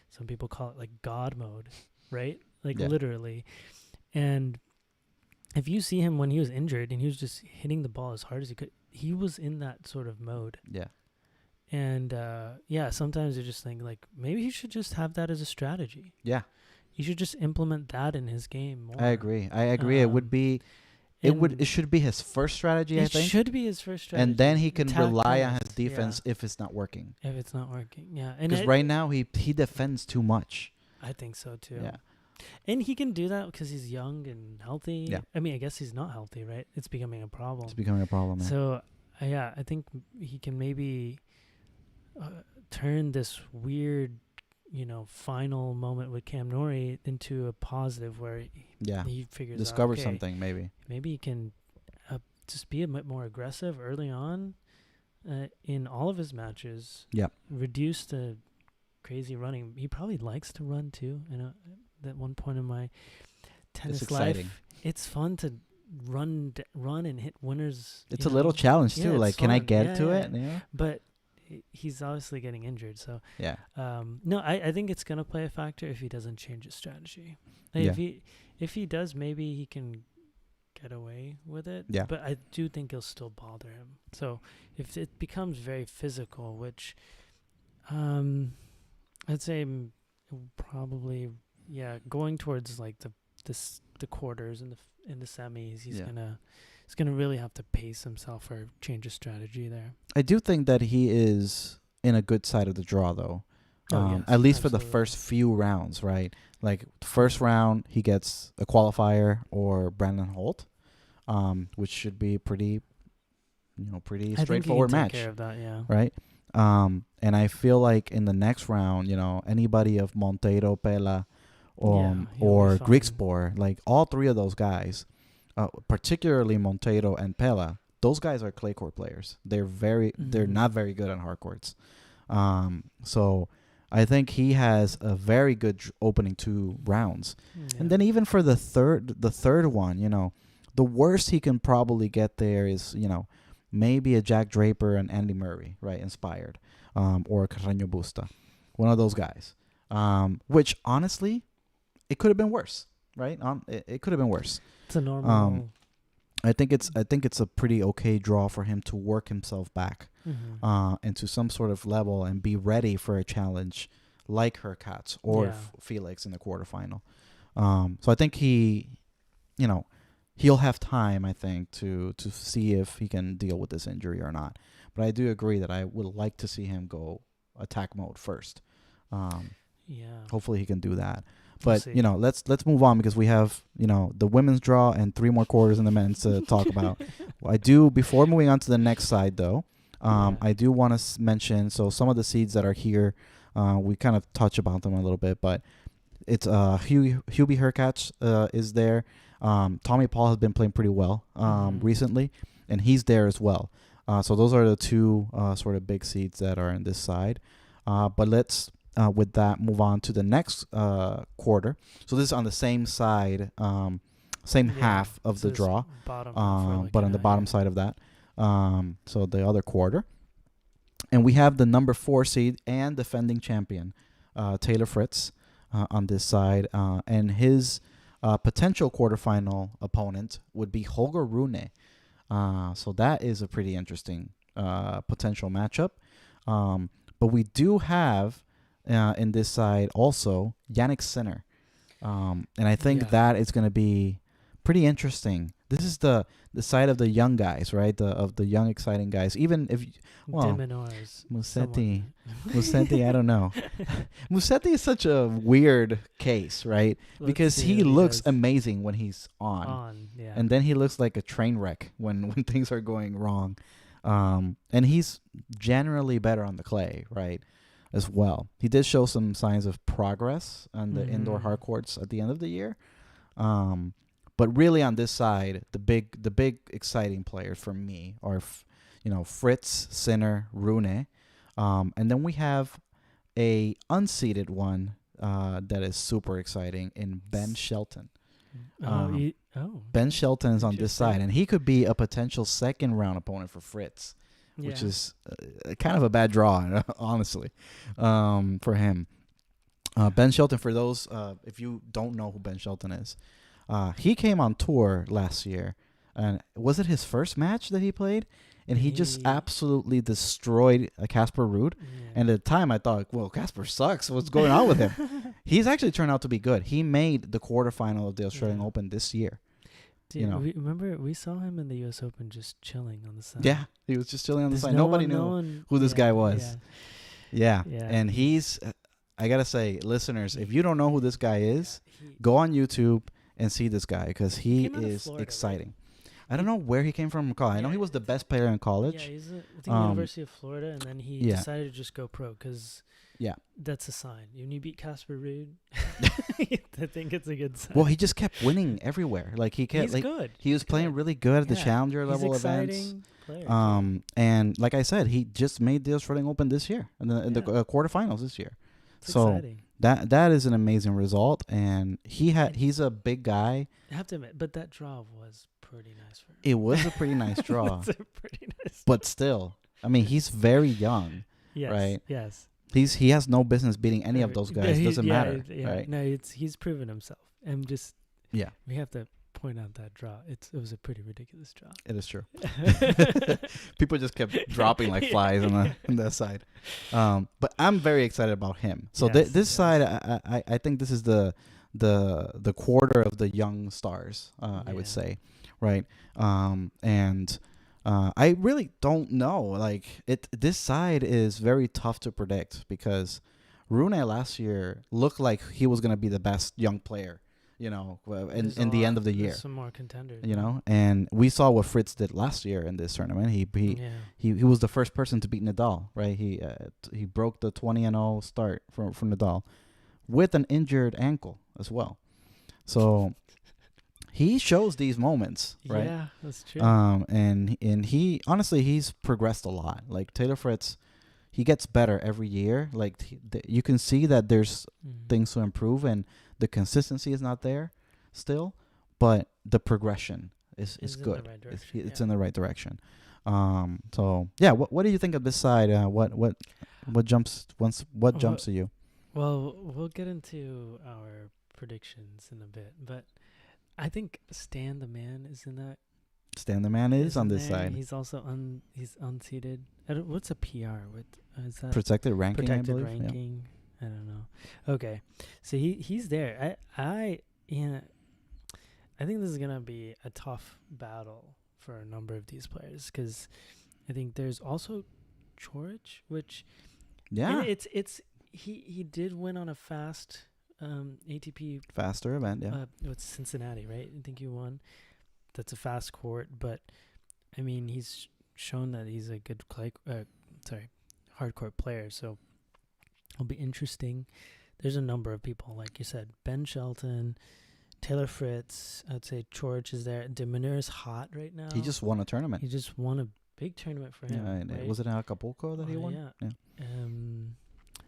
some people call it like God mode, right? Like literally. And if you see him when he was injured and he was just hitting the ball as hard as he could, he was in that sort of mode. Yeah. And sometimes you just think like maybe he should just have that as a strategy. Yeah. He should just implement that in his game more. I agree. It would be it should be his first strategy, I think. It should be his first strategy. And then he can rely on his defense if it's not working. If it's not working. Yeah. Because right now he defends too much. I think so too. Yeah. And he can do that because he's young and healthy. Yeah. I mean, I guess he's not healthy, right? It's becoming a problem. It's becoming a problem. Yeah. So, I think he can maybe turn this weird, final moment with Cam Norrie into a positive where he figures discover out, something maybe. Maybe he can just be a bit more aggressive early on in all of his matches. Yeah. Reduce the crazy running. He probably likes to run too. At one point in my tennis life, it's fun to run and hit winners. It's a little challenge too. Like, can I get to it? Yeah. But he's obviously getting injured, so yeah. No, I think it's gonna play a factor if he doesn't change his strategy. Like if he does, maybe he can get away with it. Yeah. But I do think it'll still bother him. So if it becomes very physical, which I'd say probably going towards like the quarters and the semis, he's gonna really have to pace himself or change his strategy there. I do think that he is in a good side of the draw though. At least for the first few rounds, right? Like the first round he gets a qualifier or Brandon Holt, which should be pretty straightforward match. Take care of that, yeah. Right? And I feel like in the next round, anybody of Monteiro, Pella, or Grigspor, like all three of those guys, particularly Monteiro and Pella, those guys are clay court players. They're not very good on hard courts. So I think he has a very good opening 2 rounds. Yeah. And then even for the third one, the worst he can probably get there is, maybe a Jack Draper and Andy Murray, right? Inspired. Or Carreño Busta. One of those guys. Which honestly, it could have been worse, right? It could have been worse. It's a normal. I think it's a pretty okay draw for him to work himself back into some sort of level and be ready for a challenge like Hurkacz or Felix in the quarterfinal. So I think he'll have time, I think, to see if he can deal with this injury or not. But I do agree that I would like to see him go attack mode first. Hopefully he can do that. But let's move on because we have the women's draw and 3 more quarters in the men's to talk about. Before moving on to the next side though, I do want to mention some of the seeds that are here. We kind of touch about them a little bit, but it's Hubie Hurkacz is there. Tommy Paul has been playing pretty well recently, and he's there as well. So those are the 2 sort of big seeds that are in this side. But let's. With that, move on to the next quarter. So this is on the same side same Yeah, half of so the it's draw, bottom half we're but looking on the at bottom here. side of that. So the other quarter. And we have the number 4 seed and defending champion, Taylor Fritz, on this side. And his potential quarterfinal opponent would be Holger Rune. So that is a pretty interesting potential matchup. But we do have in this side also Yannick Sinner. And I think Yeah. that is going to be pretty interesting. This is the side of the young guys, right? Of the young exciting guys. Even if well, De Minaur's Musetti, someone- Musetti, I don't know. Musetti is such a weird case, right? Let's Because see he what looks does. amazing when he's on, Yeah. and then he looks like a train wreck when things are going wrong. And he's generally better on the clay, right? As well, he did show some signs of progress on the indoor hard courts at the end of the year. But really on this side, the big exciting players for me are, Fritz, Sinner, Rune, and then we have a unseeded one that is super exciting in Ben Shelton. Ben Shelton is on this side, and he could be a potential second round opponent for Fritz, which is kind of a bad draw, honestly, for him. Ben Shelton, for those, if you don't know who Ben Shelton is, he came on tour last year, and was it his first match that he played? And he just absolutely destroyed Casper Ruud. And at the time, I thought, well, Casper sucks. What's going on with him? He's actually turned out to be good. He made the quarterfinal of the Australian Open this year. Dude, remember we saw him in the U.S. Open just chilling on the side. Yeah, he was just chilling on the side. Nobody knew who this guy was. Yeah. And he's, I got to say, listeners, if you don't know who this guy is, go on YouTube and see this guy because he is Florida, exciting. Right? I don't know where he came from in college. I know he was the best player in college. Yeah, he's at the University of Florida, and then he decided to just go pro because that's a sign. When you beat Casper Ruud, I think it's a good sign. Well, he just kept winning everywhere. Like he's good. He was playing really good at the challenger level events. Player, and like I said, he just made the Australian Open this year in the quarterfinals this year. It's exciting. That is an amazing result, and he's a big guy. I have to admit, but that draw was pretty nice for him. It was a pretty nice draw. It's a pretty nice. But still, I mean, he's very young, right? Yes. He has no business beating any of those guys. It doesn't matter, right? No, he's proven himself, and just we have to point out that draw. It was a pretty ridiculous draw. It is true. People just kept dropping like flies on that side. But I'm very excited about him. So this side, I think this is the quarter of the young stars. I would say, right? And I really don't know. Like this side is very tough to predict because Rune last year looked like he was gonna be the best young player. In the end of the year, some more contenders. And we saw what Fritz did last year in this tournament. He was the first person to beat Nadal, right? He broke the 20-0 start from Nadal with an injured ankle as well. So he shows these moments, right? Yeah, that's true. And he honestly he's progressed a lot. Like Taylor Fritz, he gets better every year. Like you can see that there's things to improve, and the consistency is not there still, but the progression is good. It's in the right direction. So yeah, what do you think of this side? What jumps to you? Well, we'll get into our predictions in a bit, but I think Stan the Man is in that. Stan the Man is on this side. He's also he's unseated. What's a PR? What is that? Protected ranking. Protected I believe. ranking. Yeah. I don't know. Okay, so he's there. I think this is gonna be a tough battle for a number of these players because I think there's also Coric, which it's he did win on a fast ATP faster event. with Cincinnati, right? I think he won. That's a fast court, but I mean he's shown that he's a good hard court player, so it'll be interesting. There's a number of people, like you said, Ben Shelton, Taylor Fritz. I'd say Coric is there. De Minaur is hot right now. He just won a tournament. He just won a big tournament for him. Yeah, right? Was it in Acapulco that he won? Yeah.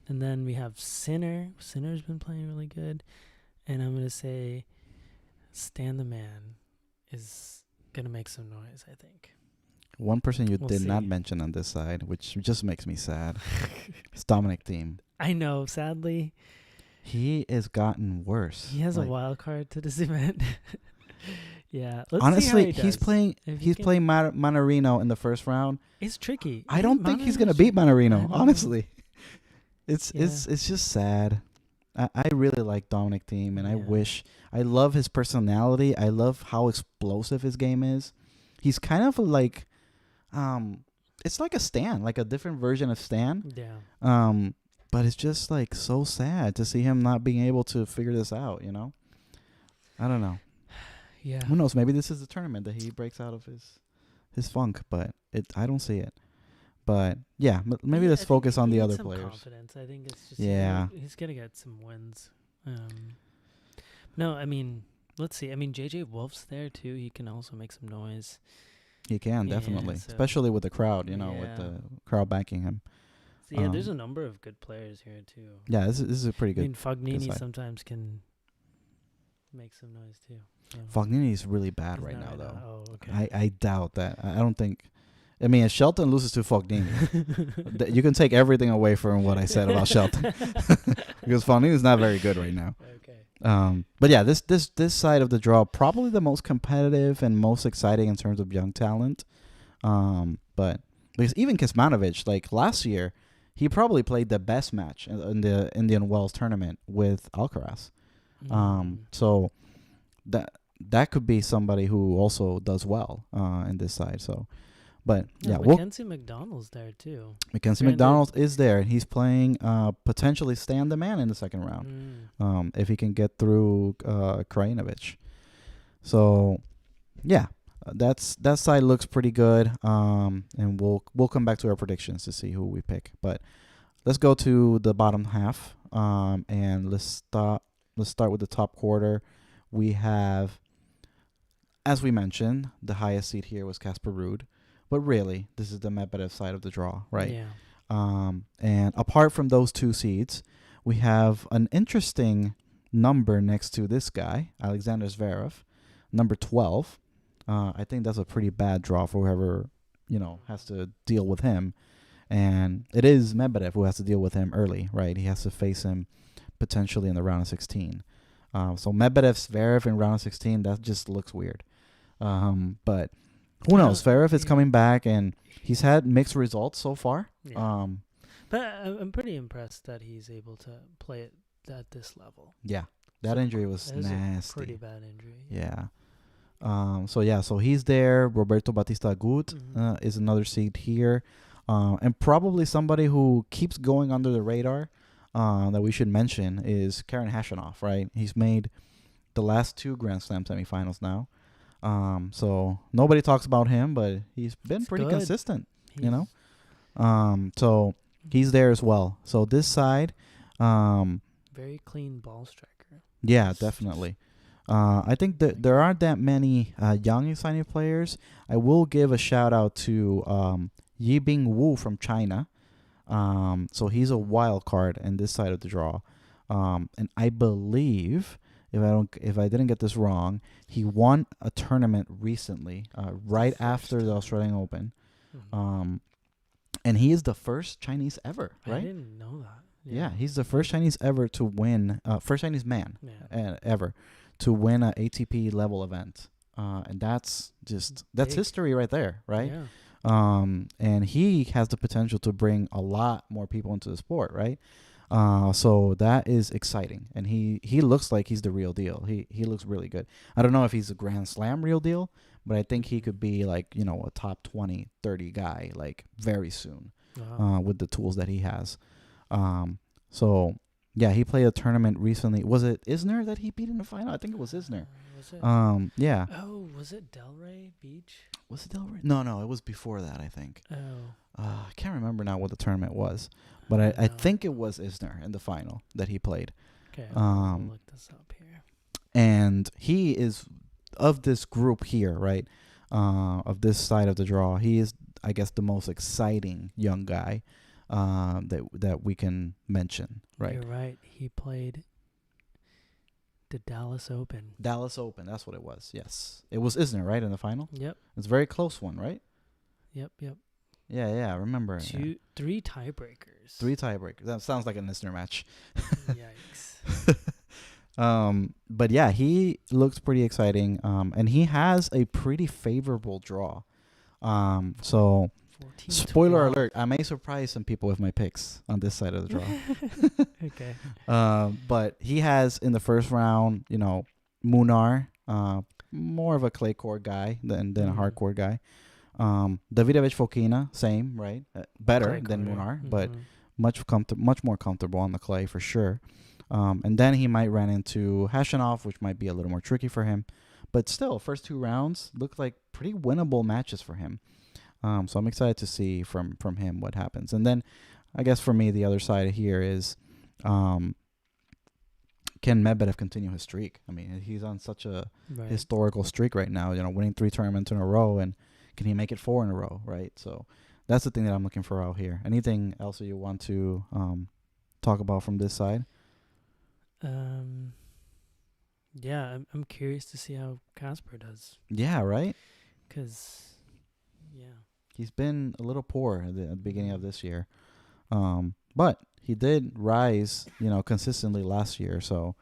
And then we have Sinner. Sinner's been playing really good. And I'm going to say Stan the Man is gonna make some noise, I think. One person you We'll did not see. mention on this side, which just makes me sad, is Dominic Thiem. I know, sadly, He has gotten worse. he has Like, a wild card to this event. Yeah, let's see how honestly, he he's does. playing. If he He's can- playing Manarino in the first round. It's tricky. I don't think he's gonna beat Manarino. Honestly, it's Yeah. it's just sad. I really like Dominic Thiem, and Yeah. I love his personality. I love how explosive his game is. He's kind of like, it's like a Stan, like a different version of Stan. Yeah. But it's just like so sad to see him not being able to figure this out. You know, I don't know. Yeah. Who knows? Maybe this is the tournament that he breaks out of his funk, but I don't see it. But yeah, maybe Yeah, let's I think focus he on the needs other some players. Confidence. I think it's just Yeah. he's gonna get some wins. No, I mean, let's see. I mean, JJ Wolf's there too. He can also make some noise. He can Yeah, definitely, so- especially with the crowd. You know, with Yeah. the crowd backing him. So yeah, there's Um, a number of good players here too. Yeah, this is a pretty I good. mean, Fognini side. sometimes can make some noise too. So. Fognini is really bad He's right not now, though. Oh, okay. I doubt that. I don't think. I mean, if Shelton loses to Fognini, you can take everything away from what I said about Shelton, because Fognini is not very good right now. Okay. But yeah, this side of the draw probably the most competitive and most exciting in terms of young talent. But because even Kecmanovic, like last year, he probably played the best match in the Indian Wells tournament with Alcaraz. So that could be somebody who also does well in this side. So, but yeah, Mackenzie McDonald's there too. Mackenzie Granted- McDonald is there, and he's playing potentially Stan the Man in the second round. If he can get through Krajinovic. So, yeah, that side looks pretty good. And we'll come back to our predictions to see who we pick. But let's go to the bottom half. And let's start with the top quarter. We have, as we mentioned, the highest seed here was Casper Ruud, but really this is the Medvedev side of the draw, right? Yeah. And apart from those two seeds, we have an interesting number next to this guy, Alexander Zverev, number 12. I think that's a pretty bad draw for whoever, has to deal with him. And it is Medvedev who has to deal with him early, right? He has to face him potentially in the round of 16. So Medvedev, Zverev in round of 16, that just looks weird. But who knows? Zverev is coming back, and he's had mixed results so far. Yeah. But I'm pretty impressed that he's able to play it at this level. Yeah, that So injury was that is a nasty. pretty bad injury. Yeah. So he's there. Roberto Batista Agut Mhm. is another seed here, and probably somebody who keeps going under the radar that we should mention is Karen Khachanov, right? He's made the last 2 Grand Slam semifinals now. So nobody talks about him, but he's been It's pretty good. consistent, you He's- know. So he's there as well. So this side, very clean ball striker. yeah, definitely. I think that there aren't that many young exciting players. I will give a shout out to Yibing Wu from China. So he's a wild card in this side of the draw. And I believe, if I didn't get this wrong, he won a tournament recently, right first after the time. Australian Open. Mhm. And he is the first Chinese ever, I right? didn't know that. Yeah, he's the first Chinese ever to win, first Chinese man Yeah. ever to win a ATP level event, and that's Big. history right there, right? Yeah. And he has the potential to bring a lot more people into the sport, right? So that is exciting, and he looks like he's the real deal. He looks really good. I don't know if he's a Grand Slam real deal, but I think he could be like a top 20, 30 guy like very soon. Wow. With the tools that he has. So yeah, he played a tournament recently. Was it Isner that he beat in the final? I think it was Isner. Was it? Yeah. Oh, was it Delray Beach? Was it Delray? No, it was before that, I think. Oh. I can't remember now what the tournament was, but I No. think it was Isner in the final that he played. Okay. I'll look this up here. And he is of this group here, right? Of this side of the draw. He is, I guess, the most exciting young guy that we can mention, right? You're right. He played The Dallas Open. Dallas Open. That's what it was. Yes, it was Isner, right, in the final. Yep. It's a very close one, right? Yep. Yeah. I remember. Three tiebreakers. 3 tiebreakers. That sounds like an Isner match. Yikes. But yeah, he looks pretty exciting. And he has a pretty favorable draw. So 14, spoiler 12. alert, I may surprise some people with my picks on this side of the draw. Okay. But he has in the first round, Munar, more of a clay court guy than a hard court guy. Davidovich Fokina, same, right? Better Clay than courter. Munar, but much more comfortable on the clay for sure. And then he might run into Hashanov, which might be a little more tricky for him. But still, first 2 rounds look like pretty winnable matches for him. So I'm excited to see from him what happens. And then I guess for me, the other side here is can Medvedev continue his streak? I mean, he's on such a historical streak right now, winning 3 tournaments in a row. And can he make it 4 in a row, right? So that's the thing that I'm looking for out here. Anything else that you want to talk about from this side? Yeah, I'm curious to see how Casper does. Yeah, right? Because, he's been a little poor at the beginning of this year. But he did rise, consistently last year. So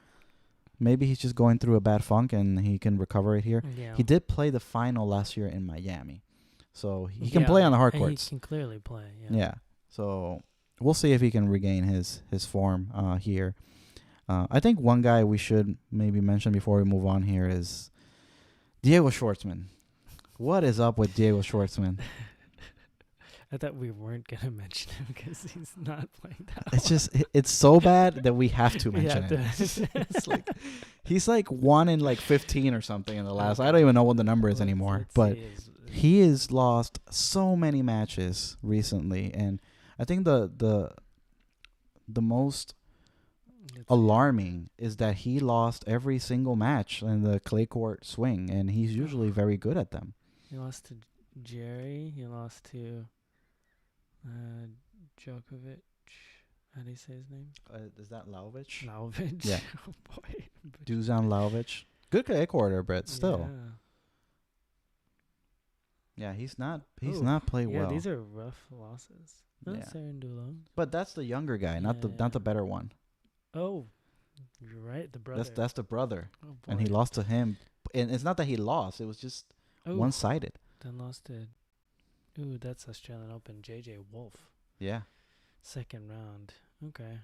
maybe he's just going through a bad funk and he can recover it here. Yeah. He did play the final last year in Miami. So he can play on the hard courts. He can clearly play, Yeah. So we'll see if he can regain his form here. I think one guy we should maybe mention before we move on here is Diego Schwartzman. What is up with Diego Schwartzman? I thought we weren't going to mention him because he's not playing that It's just, it's so bad that we have to mention it. It's like, he's like 1 in like 15 or something in the last. I don't even know what the number is anymore. But he has lost so many matches recently. And I think the most alarming is that he lost every single match in the clay court swing. And he's usually very good at them. He lost to Jerry. He lost to Djokovic. How do you say his name? Is that Lajovic? Lajovic. Yeah. Oh boy. Dusan Lajovic. Good clay quarter, but still. Yeah, he's not played well. Yeah, these are rough losses. No, Yeah. Cerundolo. But that's the younger guy, not the better one. Oh, you're right. The brother. That's the brother, Oh, boy. and he lost to him. And it's not that he lost; it was just one-sided. Then lost to. Ooh, that's Australian Open. JJ Wolf. Yeah. Second round. Okay.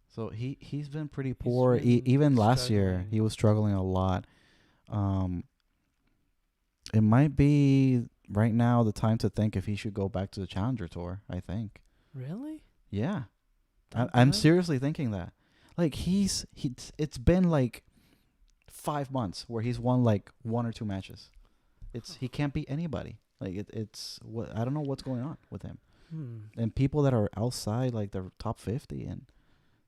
So he's been pretty poor. been Even last year, struggling. he was struggling a lot. It might be right now the time to think if he should go back to the Challenger Tour. I think. Really? Yeah. That I'm bad? seriously thinking that. Like it's been like 5 months where he's won like 1 or 2 matches. He can't beat anybody. Like it's what I don't know what's going on with him. And people that are outside like the top 50 and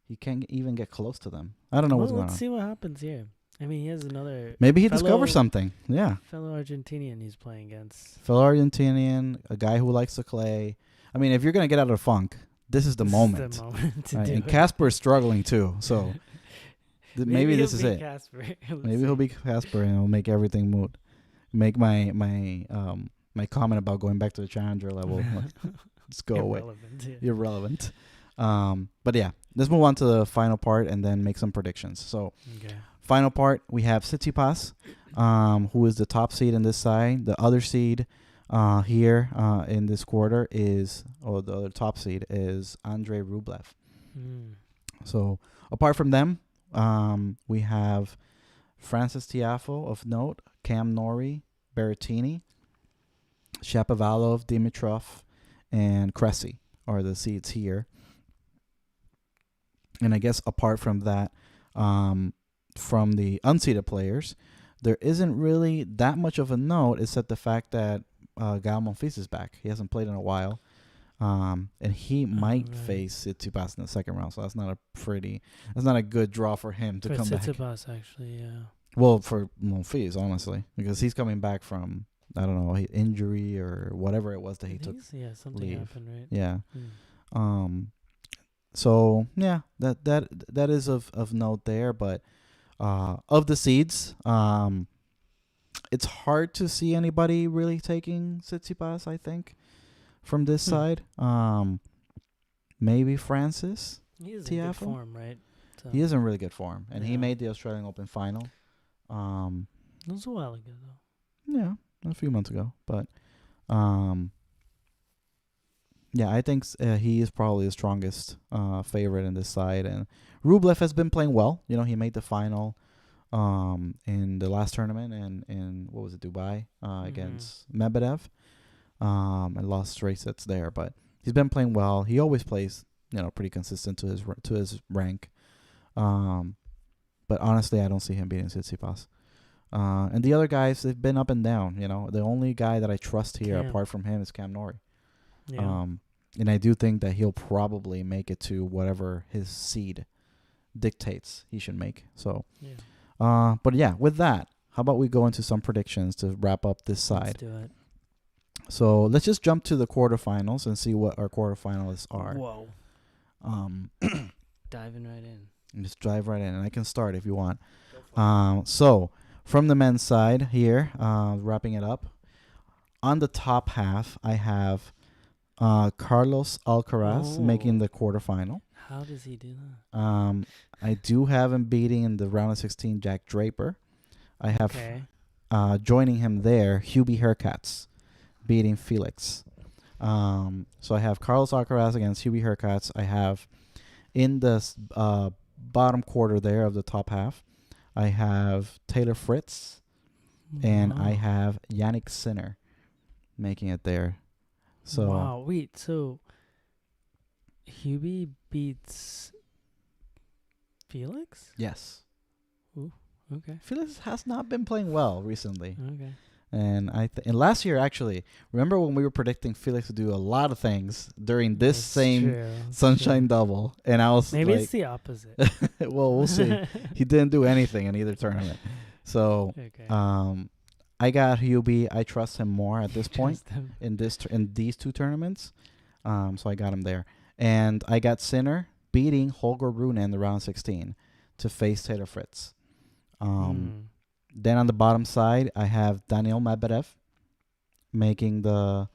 he can't even get close to them. I don't know what's going on. Let's see what happens here. I mean, he has another Maybe he discovers something. Yeah. fellow Argentinian he's playing against. Fellow Argentinian, a guy who likes to clay. I mean, if you're going to get out of the funk, this is the moment. This is the moment to Right? do And it. Casper is struggling too. So maybe this he'll is beat it. Casper. Maybe he'll be Casper and he'll make everything moot. Make my comment about going back to the challenger level just go away. Irrelevant. But yeah, let's move on to the final part and then make some predictions. So Okay. final part, we have Tsitsipas, who is the top seed in this side. The other seed here in this quarter the other top seed is Andrei Rublev. So apart from them, we have Francis Tiafoe of note, Cam Norrie, Berrettini, Shapovalov, Dimitrov, and Cressy are the seeds here. And I guess apart from that, from the unseeded players, there isn't really that much of a note except the fact that Gael Monfils is back. He hasn't played in a while. And he might face Tsitsipas in the second round, so that's not a good draw for him to come back. Tsitsipas, actually, yeah. Well, for Monfils, honestly, because he's coming back from, I don't know, injury or whatever it was that he took. Yeah, something leave. happened, right? Yeah. So yeah, that is of note there, but Of the seeds, it's hard to see anybody really taking Tsitsipas, I think, from this side. Maybe Francis. He is in good Tiafoe? form, right? So He is in really good form, and he Yeah. made the Australian Open final. It was a while ago, though. Yeah, a few months ago, but yeah, I think he is probably the strongest favorite in this side, and Rublev has been playing well. You know, he made the final in the last tournament in what was it, Dubai, against Medvedev, and lost straight sets there. But he's been playing well. He always plays, you know, pretty consistent to his rank. But honestly, I don't see him beating Tsitsipas. And the other guys, they've been up and down. You know, the only guy that I trust here, Cam. apart from him, is Cam Norrie. Yeah. And I do think that he'll probably make it to whatever his seed dictates he should make. So, Yeah. but yeah, with that, how about we go into some predictions to wrap up this Let's side? do it. So let's just jump to the quarterfinals and see what our quarterfinalists are. Whoa. Um, Diving right in. just dive right in, and I can start if you want. Go for it. So from the men's side here, wrapping it up, on the top half, I have Carlos Alcaraz making the quarterfinal. How does he do that? I do have him beating in the round of 16 Jack Draper. I have joining him there Hubie Hurkacz beating Felix. So I have Carlos Alcaraz against Hubie Hurkacz. I have in the bottom quarter there of the top half, I have Taylor Fritz, and I have Yannick Sinner making it there. So wow, wait, so Hubie beats Felix? yes, Okay. Felix has not been playing well recently. Okay. And and last year, actually, remember when we were predicting Felix to do a lot of things during this That's same true, that's Sunshine true. Double, and I was Maybe like, it's the opposite. well, we'll see. He didn't do anything in either tournament. So, Okay. I got Hubie. I trust him more at this point Trust him. in these two tournaments. So I got him there, and I got Sinner beating Holger Rune in the round 16 to face Taylor Fritz. Then on the bottom side, I have Daniil Medvedev making the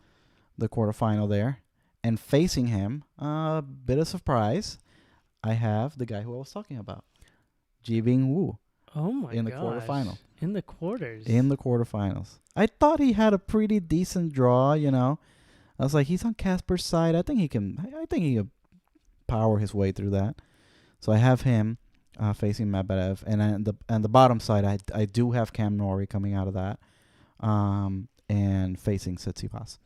quarterfinal there, and facing him, a bit of surprise, I have the guy who I was talking about, Jibing Wu, Oh my in the gosh. quarterfinal. In the quarters. In the quarterfinals. I thought he had a pretty decent draw, you know. I was like, he's on Casper's side. I think he can power his way through that. So I have him facing Medvedev, and the bottom side, I do have Cam Norrie coming out of that, and facing Tsitsipas.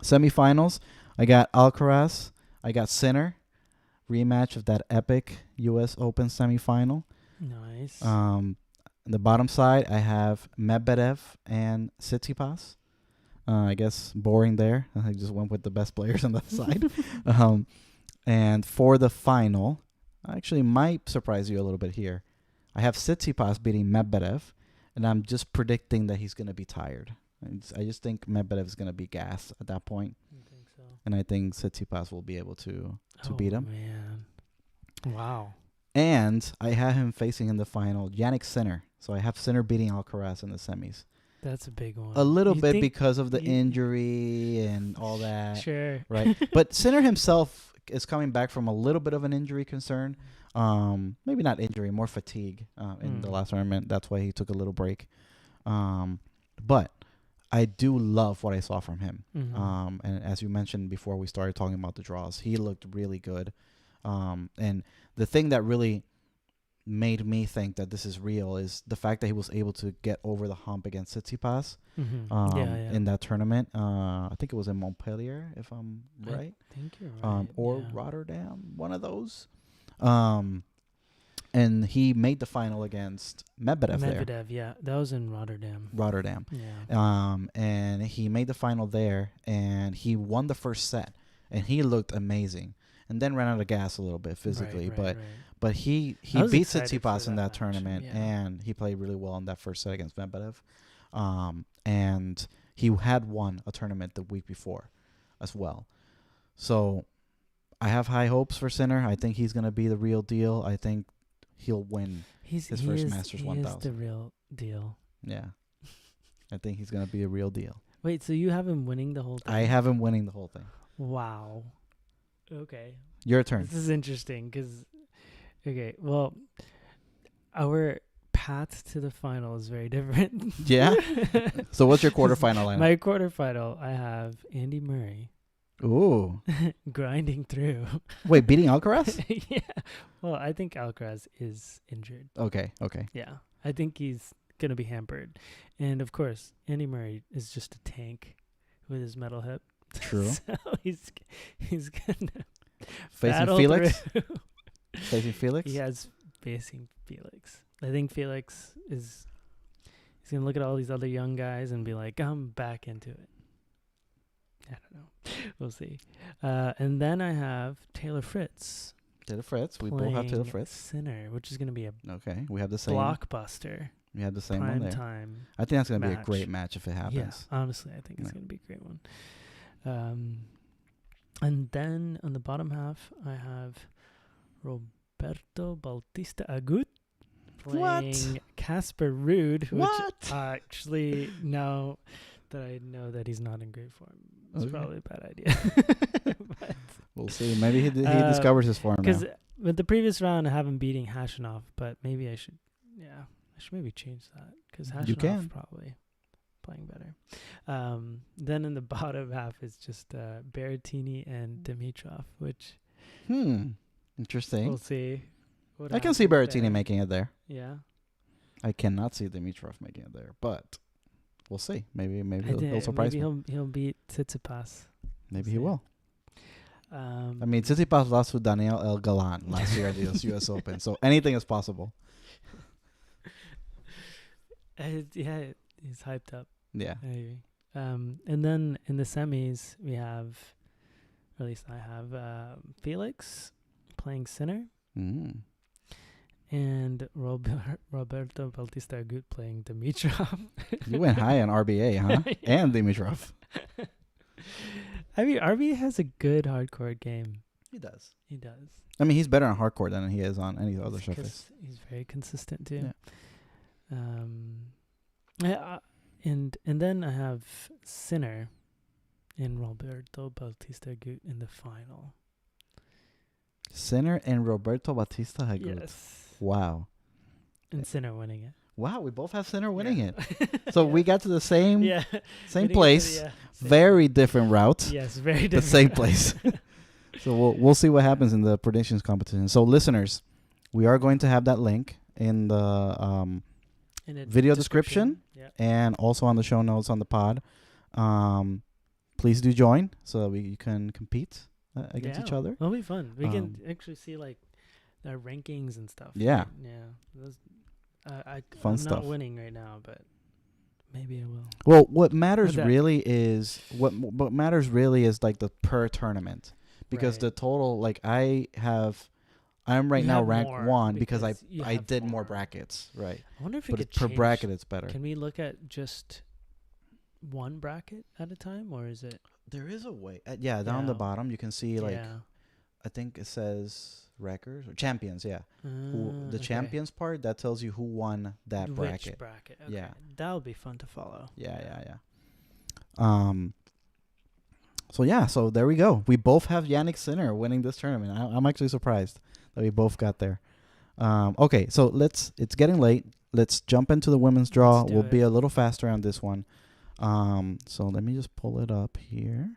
Semifinals, I got Alcaraz, I got Sinner, rematch of that epic U.S. Open semifinal. Nice. The bottom side, I have Medvedev and Tsitsipas. I guess boring there. I just went with the best players on that side. And for the final, actually might surprise you a little bit here. I have Tsitsipas beating Medvedev, and I'm just predicting that he's going to be tired. I just think Medvedev is going to be gassed at that point, I think so. and I think Tsitsipas will be able to beat him. Man. Wow. And I have him facing in the final Yannick Sinner. So I have Sinner beating Alcaraz in the semis. That's a big one. A little You bit think- because of the you- injury and all that. Sure. Right. But Sinner himself is coming back from a little bit of an injury concern. Maybe not injury, more fatigue in the last tournament. That's why he took a little break. But I do love what I saw from him. Mhm. And as you mentioned before we started talking about the draws, he looked really good. And the thing that really made me think that this is real is the fact that he was able to get over the hump against Tsitsipas in that tournament. I think it was in Montpellier, if I'm right. I think you're right. Or yeah. Rotterdam, one of those. And he made the final against Medvedev there. Medvedev, yeah. That was in Rotterdam. Rotterdam. Yeah. And he made the final there, and he won the first set, and he looked amazing. And then ran out of gas a little bit physically, Right. but he I was beat excited for Tsitsipas in that match, tournament, yeah. and he played really well in that first set against Medvedev. And he had won a tournament the week before as well. So I have high hopes for Sinner. I think he's going to be the real deal. I think he'll win. His His first Masters he 1000. is the real deal. Yeah. I think he's going to be a real deal. Wait, so you have him winning the whole thing? I have him winning the whole thing. Wow. Okay. Your turn. This is interesting because, okay, well, our path to the final is very different. Yeah? So what's your quarterfinal lineup? My quarterfinal, I have Andy Murray Ooh. grinding through. Wait, beating Alcaraz? Yeah. Well, I think Alcaraz is injured. Okay. Yeah. I think he's going to be hampered. And, of course, Andy Murray is just a tank with his metal hip. True. So he's going to Facing battle Felix? through. Facing Felix? He has facing Felix. I think Felix is he's gonna look at all these other young guys and be like, I'm back into it. I don't know. We'll see. And then I have Taylor Fritz. Taylor Fritz. We both have Taylor playing Fritz. Sinner, which is gonna be a Okay. We have the same. blockbuster. We have the same one Prime there. time. I think that's going to be a match. great match if it happens. Yeah, honestly, I think it's Yeah. gonna be a great one. And then on the bottom half, I have Roberto Bautista Agut playing Casper Ruud, which What? actually, now that I know that he's not in great form, it's Okay. probably a bad idea. We'll see. Maybe he discovers his form now. Because with the previous round, I have him beating Hashanov, but maybe I should maybe change that because You can. Hashanov probably playing better. Then in the bottom half is just Berrettini and Dimitrov, which Interesting. we'll see. What I can see happens Berrettini there. making it there. Yeah. I cannot see Dimitrov making it there, but we'll see. Maybe I he'll think surprise maybe me. he'll beat Tsitsipas. Maybe see. he will. I I mean, Tsitsipas lost to Daniel El Galan last year at the U.S. Open, so anything is possible. yeah, he's hyped up. Yeah. I agree. And then in the semis we have, or at least I have, Felix playing Sinner and Roberto Bautista Agut playing Dimitrov. You went high on RBA, huh? Yeah. And Dimitrov. I mean, RB has a good hardcore game. He does. He does. I mean, he's better on hardcore than he is on any other He's surface. He's very consistent too. Yeah. And then I have Sinner and Roberto Bautista Agut in the final. Sinner and Roberto Bautista Agut. Yes. Wow. And Sinner winning it. Wow, we both have Sinner winning Yeah. it. So Yeah. we got to the same Yeah. same Winning it, place, yeah. Same. very different route, Yes, very but different. same place. So we'll see what happens in the predictions competition. So listeners, we are going to have that link in the In a video description. Yeah. and also on the show notes on the pod. Please do join so that we can compete against each other. It'll be fun. We can Um, actually see like our rankings and stuff. Yeah. right? Yeah. Those, Fun I'm stuff. not winning right now, but maybe I will. Well, what matters Okay. really is what matters really is like the per tournament, because Right. the total, like I'm right You now have ranked more 1 because you I have did more brackets, right? I wonder if But it could per change. bracket it's better. Can we look at just one bracket at a time, or is it? There is a way. Down the Yeah. bottom you can see like Yeah. I think it says records or champions. Yeah, the Okay. champions part that tells you who won that Which bracket. bracket? Okay. Yeah. That would be fun to follow. Yeah. So there we go. We both have Yannick Sinner winning this tournament. I'm actually surprised that we both got there. Okay, so it's getting late. Let's jump into the women's draw. Let's do We'll be it. a little faster on this one. So let me just pull it up here.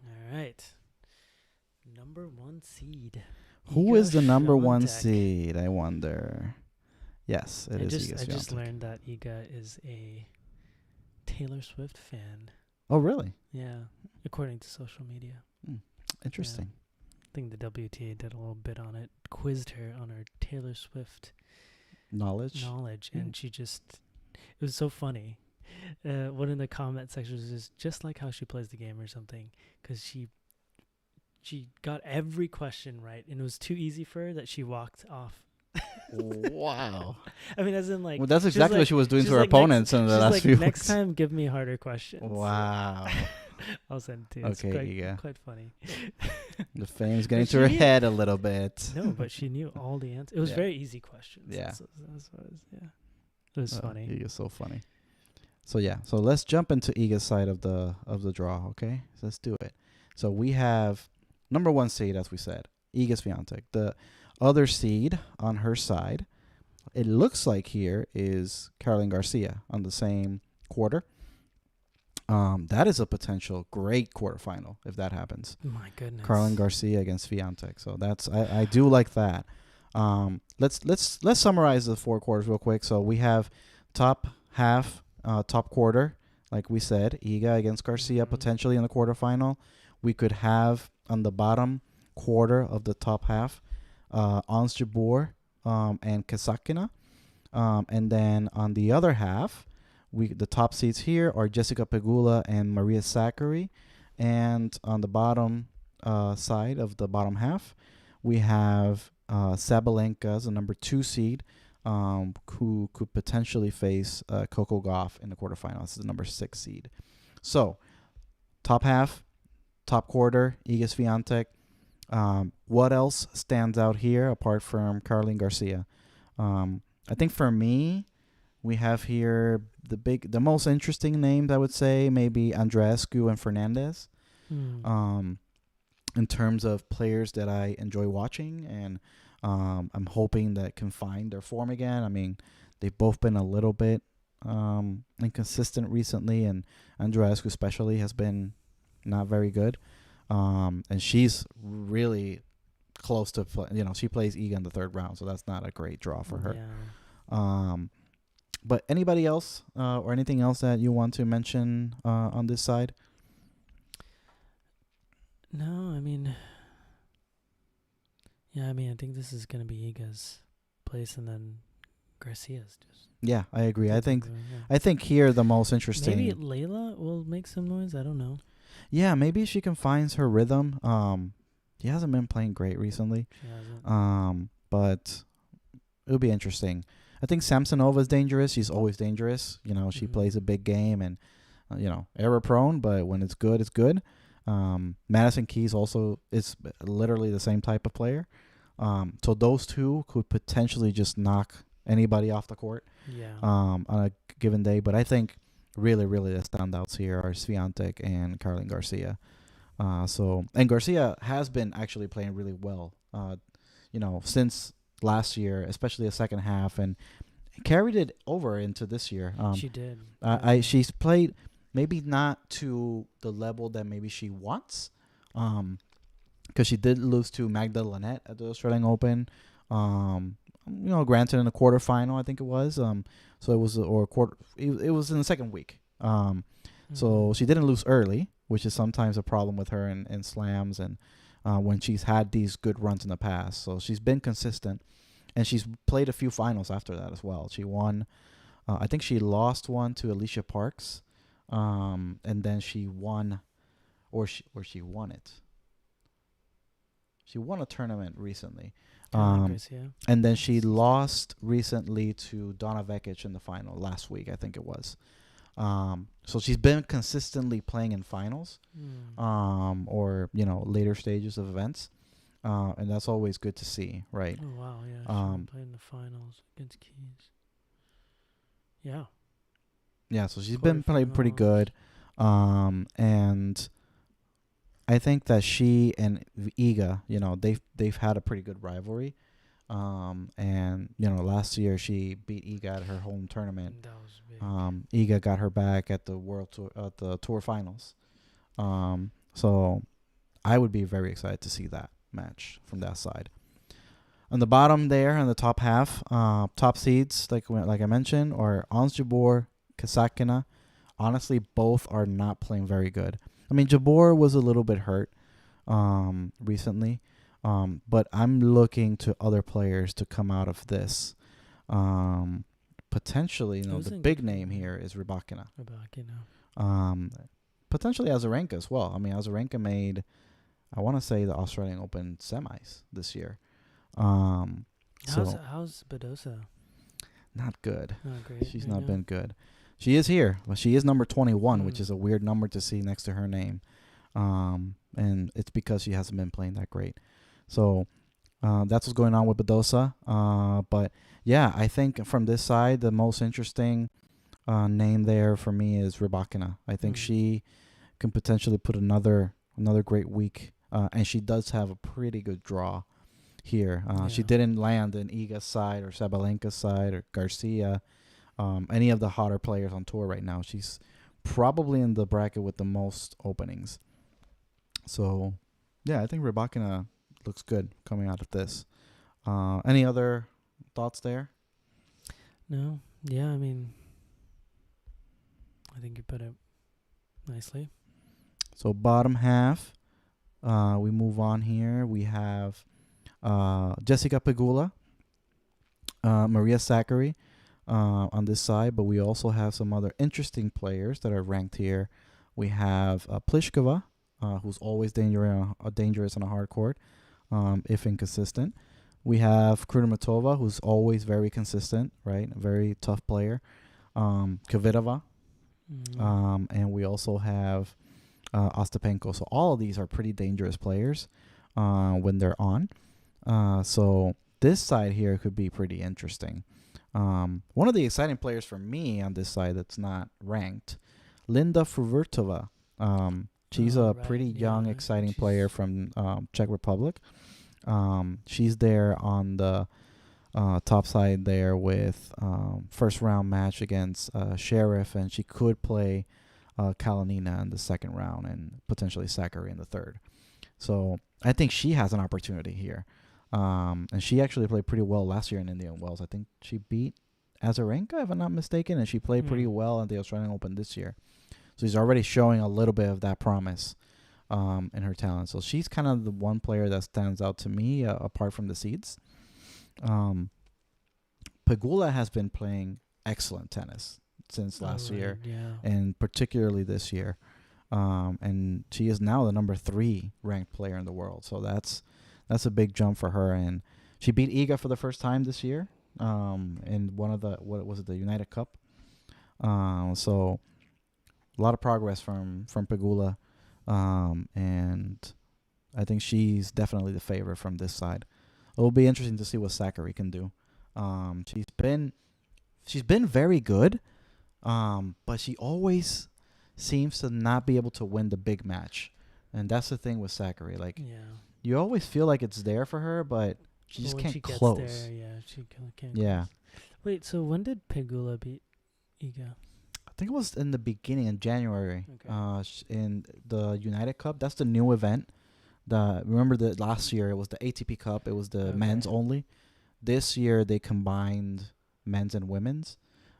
All right. Number 1 seed. Who is the number 1 Swiatek. seed? I wonder. Yes, it I is just Iga Swiatek. learned that Iga is a Taylor Swift fan. Oh, really? Yeah, according to social media. Interesting. I think the WTA did a little bit on it, quizzed her on her Taylor Swift Knowledge. and she just, it was so funny. One in the comment section was just like how she plays the game or something, because she got every question right, and it was too easy for her that she walked off. Wow. I mean, as in like, Well, that's she's exactly like- what she was doing she's to her like, opponents in the she's last like, few next weeks. time, give me harder questions. Wow. I'll send it to you. It's Okay, quite, Iga. quite funny. The fame's getting But to her she- head a little bit. No, but she knew all the answers. It was Yeah. very easy questions. Yeah. That's what it was, yeah. It was funny. Iga's so funny. So yeah, so let's jump into Iga's side of the draw, okay? So let's do it. So we have number 1 seed, as we said, Iga Swiatek. The other seed on her side, it looks like here is Caroline Garcia on the same quarter. That is a potential great quarterfinal if that happens. My goodness. Caroline Garcia against Swiatek. So that's I do like that. Let's summarize the 4 quarters real quick. So we have top half, top quarter, like we said, Iga against Garcia Mhm. potentially in the quarterfinal. We could have on the bottom quarter of the top half, Ons Jabeur and Kasatkina. And then on the other half, the top seeds here are Jessica Pegula and Maria Sakkari. And on the bottom side of the bottom half, we have Sabalenka as the number 2 seed, who could potentially face Coco Gauff in the quarterfinals. This is the number 6 seed. So, top half, top quarter, Iga Swiatek. What else stands out here apart from Caroline Garcia? I think for me, we have here the most interesting names, I would say, maybe Andreescu and Fernandez. Hmm. In terms of players that I enjoy watching, and I'm hoping that can find their form again. I mean, they've both been a little bit inconsistent recently, and Andreescu especially has been not very good. And she's really close to she plays Iga in the 3rd round, so that's not a great draw for her. Yeah. But anybody else or anything else that you want to mention on this side? No, I mean, I think this is gonna be Iga's place, and then Garcia's just. Yeah, I agree. I think Yeah. I think here the most interesting. Maybe Layla will make some noise. I don't know. Yeah, maybe she can find her rhythm. He hasn't been playing great recently. She hasn't. But it'll be interesting. I think Samsonova is dangerous. She's always dangerous. She Mhm. plays a big game and error prone, but when it's good, it's good. Madison Keys also is literally the same type of player. So those two could potentially just knock anybody off the court Yeah. on a given day. But I think really, really the standouts here are Swiatek and Caroline Garcia. And Garcia has been actually playing really well, since last year, especially the second half, and carried it over into this year. She did. She's played maybe not to the level that maybe she wants, because she did lose to Magda Lanette at the Australian Open. Granted in the quarterfinal, I think it was. So it was It was in the second week. So she didn't lose early, which is sometimes a problem with her in slams and when she's had these good runs in the past. So she's been consistent, and she's played a few finals after that as well. She won. I think she lost one to Alicia Parks, and then she won, or she won it. She won a tournament recently. Garcia. And then she lost recently to Donna Vekic in the final last week, I think it was. So she's been consistently playing in finals, or later stages of events, and that's always good to see, right? Oh wow, yeah. She played in the finals against Keys. Yeah. Yeah, so she's been playing pretty Quarterfinals. good, and I think that she and Iga, they've had a pretty good rivalry. And last year she beat Iga at her home tournament. That was big. Iga got her back at the tour finals. So I would be very excited to see that match from that side. On the bottom there, on the top half, top seeds, like I mentioned, are Ons Jabeur, Kasatkina. Honestly, both are not playing very good. I mean, Jabeur was a little bit hurt recently, but I'm looking to other players to come out of this. Potentially, the big name here is Rybakina. Potentially Azarenka as well. I mean, Azarenka made, I want to say, the Australian Open semis this year. How's Badosa? Not good. Not great. She's not been good. She is here. Well, she is number 21, which Mm. is a weird number to see next to her name. and it's because she hasn't been playing that great. So that's what's going on with Badosa. But yeah, I think from this side, the most interesting name there for me is Rybakina. I think she can potentially put another great week, and she does have a pretty good draw here. She didn't land in Iga's side or Sabalenka's side or Garcia, any of the hotter players on tour right now. She's probably in the bracket with the most openings. So, yeah, I think Rybakina looks good coming out of this. Any other thoughts there? No. Yeah, I mean, I think you put it nicely. So bottom half, we move on here. We have Jessica Pegula, Maria Sakkari on this side, but we also have some other interesting players that are ranked here. We have Pliskova, who's always dangerous on a hard court, if inconsistent. We have Kudermetova, who's always very consistent, right? A very tough player. Kvitova. And we also have Ostapenko. So all of these are pretty dangerous players when they're on. So this side here could be pretty interesting. One of the exciting players for me on this side that's not ranked, Linda Fruhvirtova. She's a pretty young, exciting player from Czech Republic. She's there on the top side there with first round match against Sheriff, and she could play Kalinina in the second round and potentially Sakkari in the third. So I think she has an opportunity here. And she actually played pretty well last year in Indian Wells. I think she beat Azarenka, if I'm not mistaken, and she played pretty well at the Australian Open this year. So she's already showing a little bit of that promise in her talent. So she's kind of the one player that stands out to me apart from the seeds. Pegula has been playing excellent tennis since last year, and particularly this year. And she is now the number 3 ranked player in the world. So that's a big jump for her. And she beat Iga for the first time this year in one of the, the United Cup. So a lot of progress from Pegula. And I think she's definitely the favorite from this side. It will be interesting to see what Sakkari can do. She's been very good, but she always seems to not be able to win the big match, and that's the thing with Sakkari. Like, you always feel like it's there for her, but she just can't close. She can't. Yeah. Wait, so when did Pegula beat Iga? I think it was in the beginning in January. Okay. In the United Cup. That's the new event. Remember that last year it was the ATP Cup. It was the men's only. This year they combined men's and women's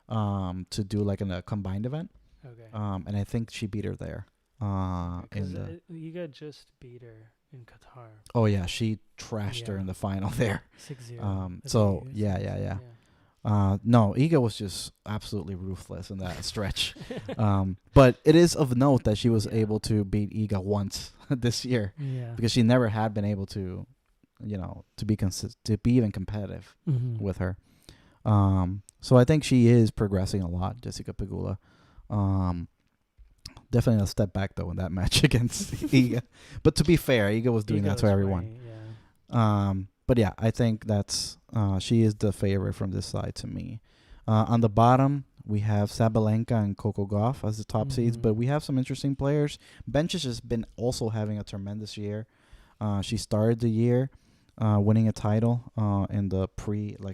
to do like a combined event. Okay. And I think she beat her there. Iga just beat her in Qatar. Oh yeah, she trashed her in the final there. 6-0. So yeah. No, Iga was just absolutely ruthless in that stretch. But it is of note that she was able to beat Iga once this year. Yeah. Because she never had been able to, to be even competitive with her. So I think she is progressing a lot, Jessica Pegula. Definitely a step back though in that match against Iga. But to be fair, Iga was doing that to everyone. But yeah, I think that's she is the favorite from this side to me. On the bottom, we have Sabalenka and Coco Gauff as the top seeds, but we have some interesting players. Bencic has been also having a tremendous year. She started the year winning a title in the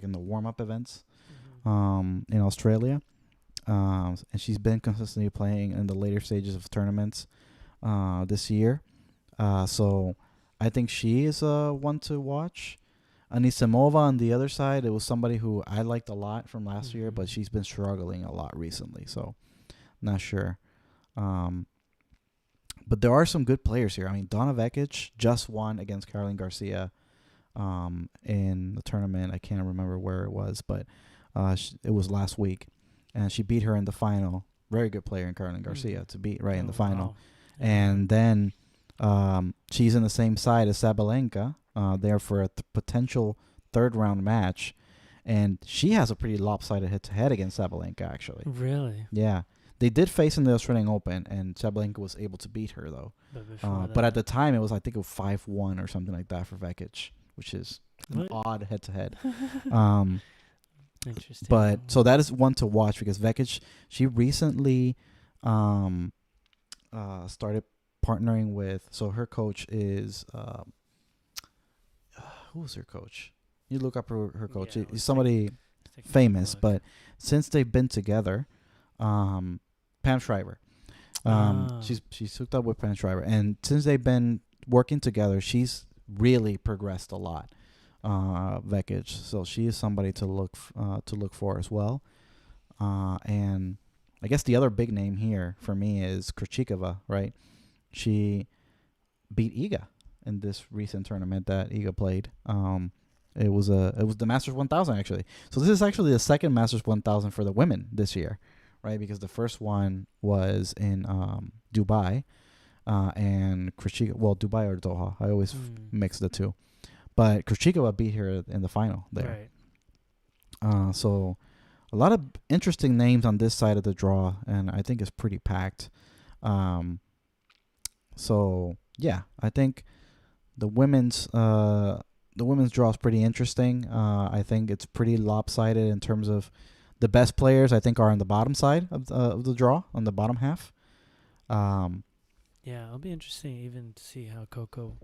in the warm-up events in Australia. And she's been consistently playing in the later stages of tournaments this year. So I think she is one to watch. Anisimova on the other side, it was somebody who I liked a lot from last year, but she's been struggling a lot recently, so not sure. But there are some good players here. I mean, Donna Vekic just won against Caroline Garcia in the tournament. I can't remember where it was, but it was last week, and she beat her in the final. Very good player in Caroline Garcia to beat in the final. Wow. And then she's in the same side as Sabalenka, there for a potential third round match, and she has a pretty lopsided head-to-head against Sabalenka, actually. Really? Yeah. They did face in the Australian Open, and Sabalenka was able to beat her though. But before But at the time, it was I think it was 5-1 or something like that for Vekic, which is an What? odd head-to-head. Um, Interesting. but so that is one to watch because Vekic, she recently started partnering with. So her coach is who's her coach? You look up her coach. Yeah, He's somebody Let's take a famous, look. but since they've been together, Pam Shriver, she's hooked up with Pam Shriver, and since they've been working together, she's really progressed a lot. Vekic, so she is somebody to look for as well. And I guess the other big name here for me is Krejcikova, right? She beat Iga in this recent tournament that Iga played. It was the Masters 1000 actually. So this is actually the second Masters 1000 for the women this year, right? Because the first one was in Dubai, and Krejcikova, well, Dubai or Doha. I always mix the two. But Krejcikova beat her in the final there. Right. So a lot of interesting names on this side of the draw, and I think it's pretty packed. So yeah, I think the women's draw is pretty interesting. I think it's pretty lopsided in terms of the best players. I think are on the bottom side of the draw, on the bottom half. Yeah, it'll be interesting even to see how Coco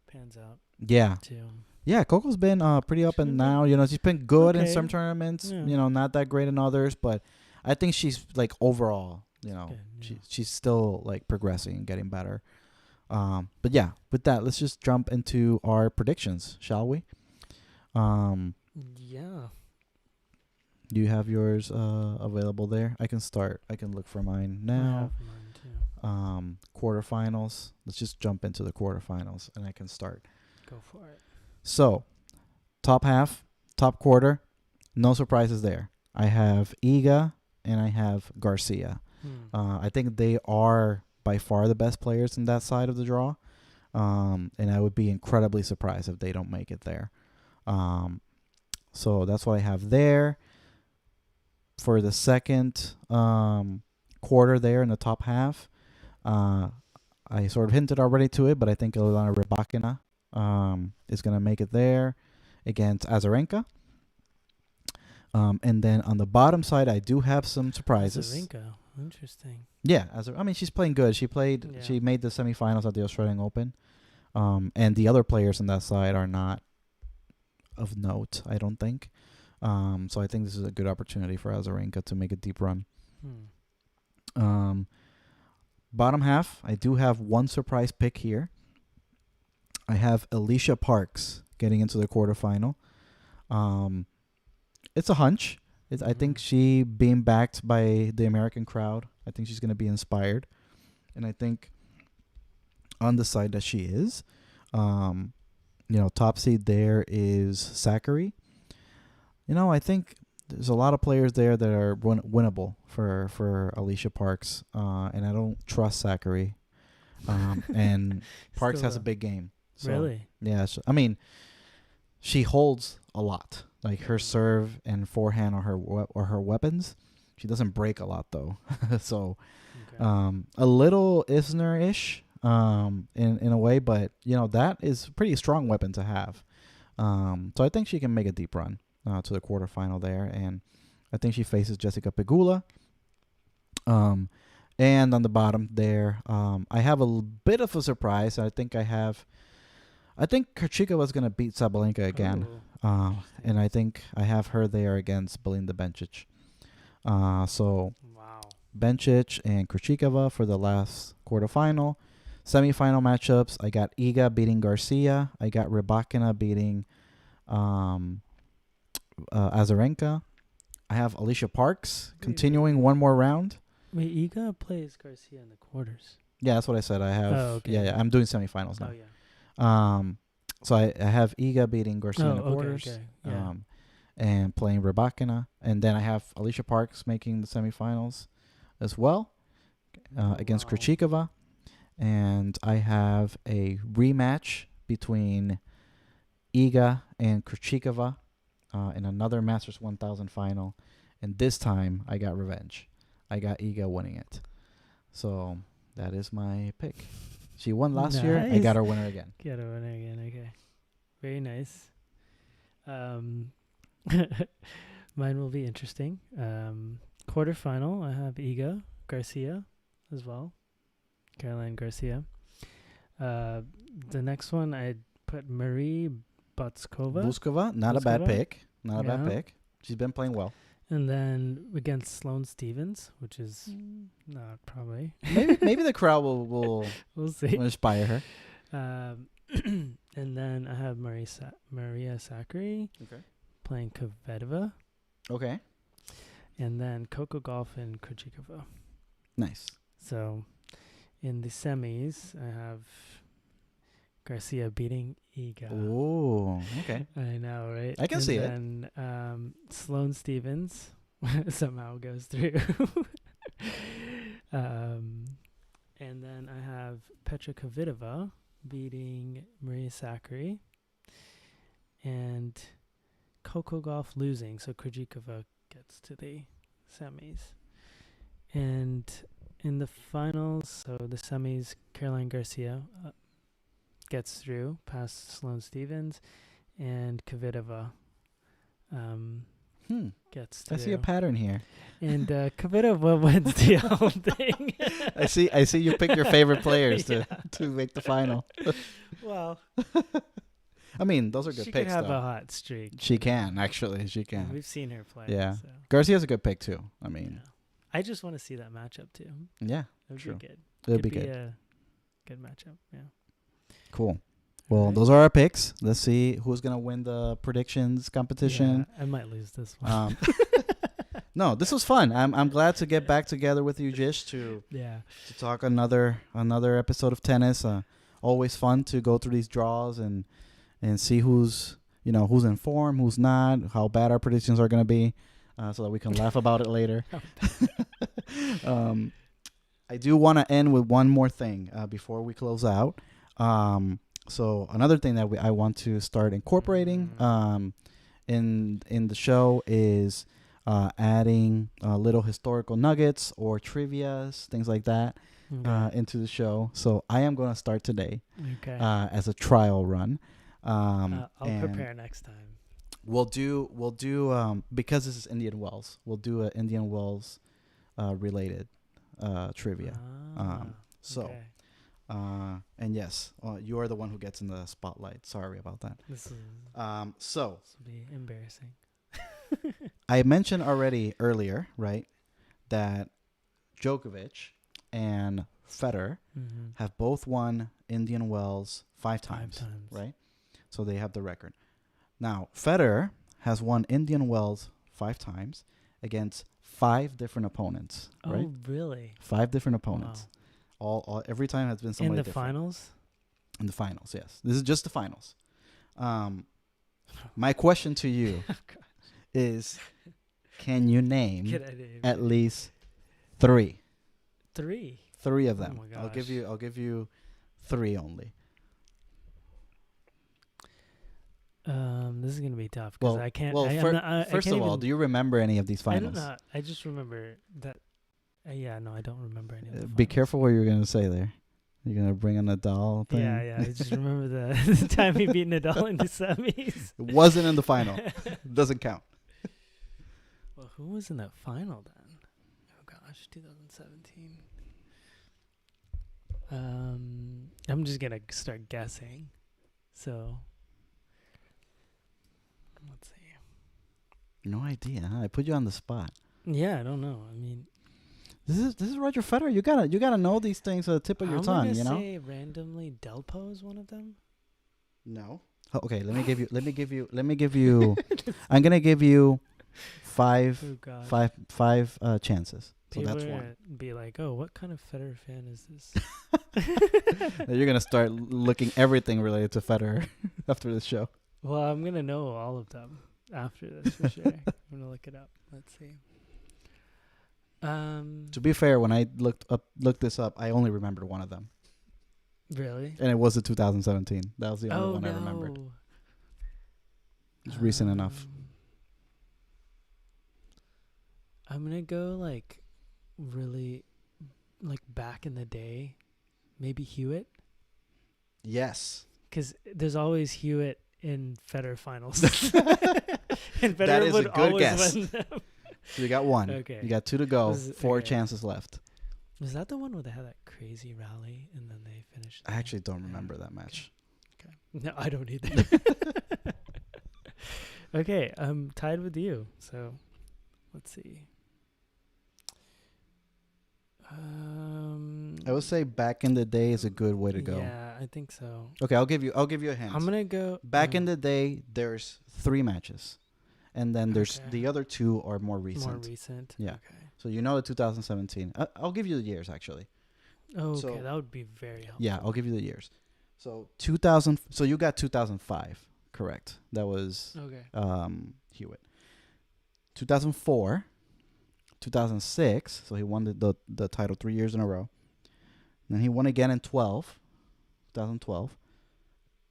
pans out Yeah. too. Yeah, Coco's been pretty up She's and been down. You know, she's been good in okay. some tournaments. Yeah. You know, not that great in others. But I think she's like overall, you know, Good, yeah. she's still like progressing and getting better. But yeah, with that, let's just jump into our predictions, shall we? Yeah. Do you have yours available there? I can start. I can look for mine I now. have mine too. Quarterfinals. Let's just jump into the quarterfinals, and I can start. Go for it. So, top half, top quarter, no surprises there. I have Iga and I have Garcia. I think they are by far the best players in that side of the draw. And I would be incredibly surprised if they don't make it there. So that's what I have there. For the second quarter there in the top half, I sort of hinted already to it, but I think Elena Rybakina is going to make it there against Azarenka. And then on the bottom side, I do have some surprises. Azarenka. Interesting. Yeah, I mean, she's playing good. She made the semifinals at the Australian Open. And the other players on that side are not of note, I don't think. So I think this is a good opportunity for Azarenka to make a deep run. Bottom half, I do have one surprise pick here. I have Alicia Parks getting into the quarterfinal. It's a hunch. I think she being backed by the American crowd, I think she's going to be inspired. And I think on the side that she is, top seed there is Zachary. I think there's a lot of players there that are winnable for Alicia Parks, and I don't trust Zachary. And Parks has a big game. So, really? Yeah. I mean, she holds a lot. Like her serve and forehand are her weapons. She doesn't break a lot though. So, a little Isner-ish in a way, but that is a pretty strong weapon to have. So I think she can make a deep run to the quarterfinal there, and I think she faces Jessica Pegula. And on the bottom there, I have a bit of a surprise. I think Krejcikova was going to beat Sabalenka again. And I think I have her there against Belinda Bencic. So wow. Bencic and Krejcikova for the last quarterfinal. Semifinal matchups, I got Iga beating Garcia. I got Rybakina beating Azarenka. I have Alicia Parks continuing one more round. Wait, Iga plays Garcia in the quarters. Yeah, that's what I said. I have. Oh, okay. Yeah, I'm doing semifinals now. Oh, yeah. So I have Iga beating Garcia in the quarters. Okay. Yeah. And playing Rybakina. And then I have Alicia Parks making the semifinals as well against Krejcikova. And I have a rematch between Iga and Krejcikova in another Masters 1000 final. And this time I got revenge. I got Iga winning it. So that is my pick. She won last year. I Nice. got her winner again. Get a winner again. Okay. Very nice. Mine will be interesting. Quarterfinal, I have Iga Garcia as well. Caroline Garcia. The next one, I put Marie Botskova. Buskova, not a bad Buskova? pick. Not a bad Yeah. pick. She's been playing well. And then against Sloane Stevens, which is not probably. Maybe the crowd will We'll see. inspire her. And then I have Maria Sakkari Okay. playing Kvitova. Okay. And then Coco Golf and Krejcikova. Nice. So in the semis, I have Garcia beating Iga. Ooh. Okay. I know, right? I can and see it. then Sloane Stevens somehow goes through. And then I have Petra Kvitova beating Maria Sakkari. And Coco Golf losing, so Krejcikova gets to the semis. And in the finals, so the semis, Caroline Garcia gets through past Sloane Stevens, and Kvitova gets through. I see a pattern here. And Kvitova wins the whole thing. I see you pick your favorite players to make the final. Well, I mean, those are good she picks, could have though. a hot streak. She can, actually. She can. We've seen her play. Yeah. So, Garcia's a good pick, too. I mean, yeah. I just want to see that matchup too. yeah. It would True. be good. It'll Could be good. A good matchup. Yeah. Cool. Well, Alright. those are our picks. Let's see who's going to win the predictions competition. Yeah, I might lose this one. No, this was fun. I'm glad to get back together with you, Jish, to talk another episode of tennis. Always fun to go through these draws and see who's in form, who's not, how bad our predictions are going to be, so that we can laugh about it later. I do want to end with one more thing before we close out. So another thing that I want to start incorporating in the show is adding little historical nuggets or trivias, things like that, into the show. So I am going to start today as a trial run. I'll prepare next time. We'll do because this is Indian Wells. We'll do an Indian Wells related trivia. Okay. And yes, you are the one who gets in the spotlight. Sorry about that. This So will be embarrassing. I mentioned already earlier, right, that Djokovic and Federer have both won Indian Wells 5 times, right? So they have the record. Now, Federer has won Indian Wells 5 times against 5 different opponents, right? Oh, really? 5 different opponents. Wow. All every time has been somebody in the different. finals? In the finals, yes. This is just the finals. My question to you is, can you name at least 3? 3? 3 of them. Oh my I'll gosh. give you 3 only. This is gonna be tough because I can't. Well, first of all, do you remember any of these finals? I don't know. I just remember that. No, I don't remember any of the Be finals. careful what you're gonna say there. You're gonna bring a Nadal thing. Yeah. I just remember the time he beat Nadal in the semis. It wasn't in the final. Doesn't count. Well, who was in that final then? Oh gosh, 2017. I'm just gonna start guessing. So let's see. No idea. Huh? I put you on the spot. Yeah, I don't know. I mean, this is Roger Federer. You gotta know these things at the tip of your tongue. I'm You gonna know. say randomly Delpo is one of them. No. Oh, okay. Let me give you. I'm gonna give you 5 Oh gosh. five chances. So People that's are one. gonna be like, oh, what kind of Federer fan is this? You're gonna start looking everything related to Federer after this show. Well, I'm gonna know all of them after this for sure. I'm gonna look it up. Let's see. To be fair, when I looked this up, I only remembered one of them, Really? and it was the 2017. That was the only one I remembered. It's recent enough. I'm gonna go really, like back in the day, maybe Hewitt, Yes. because there's always Hewitt in Federer finals, and That Federer is a would good always guess. win them. So you got one. Okay. You got 2 to go. Was- 4 okay. chances left. Was that the one where they had that crazy rally and then they finished? I actually don't Yeah. remember that match. Okay. No, I don't either. Okay, I'm tied with you. So, let's see. I would say back in the day is a good way to go. Yeah, I think so. Okay, I'll give you a hint. I'm gonna go Back in the day, there's 3 matches, and then there's Okay. the other 2 are more recent. more recent. Yeah. Okay. So you know the 2017. I'll give you the years actually. Oh, okay, So- that would be very helpful. Yeah, I'll give you the years. So 2000. So you got 2005, correct? That was Okay. Hewitt. 2004, 2006. So he won the title 3 years in a row. Then he won again in 2012,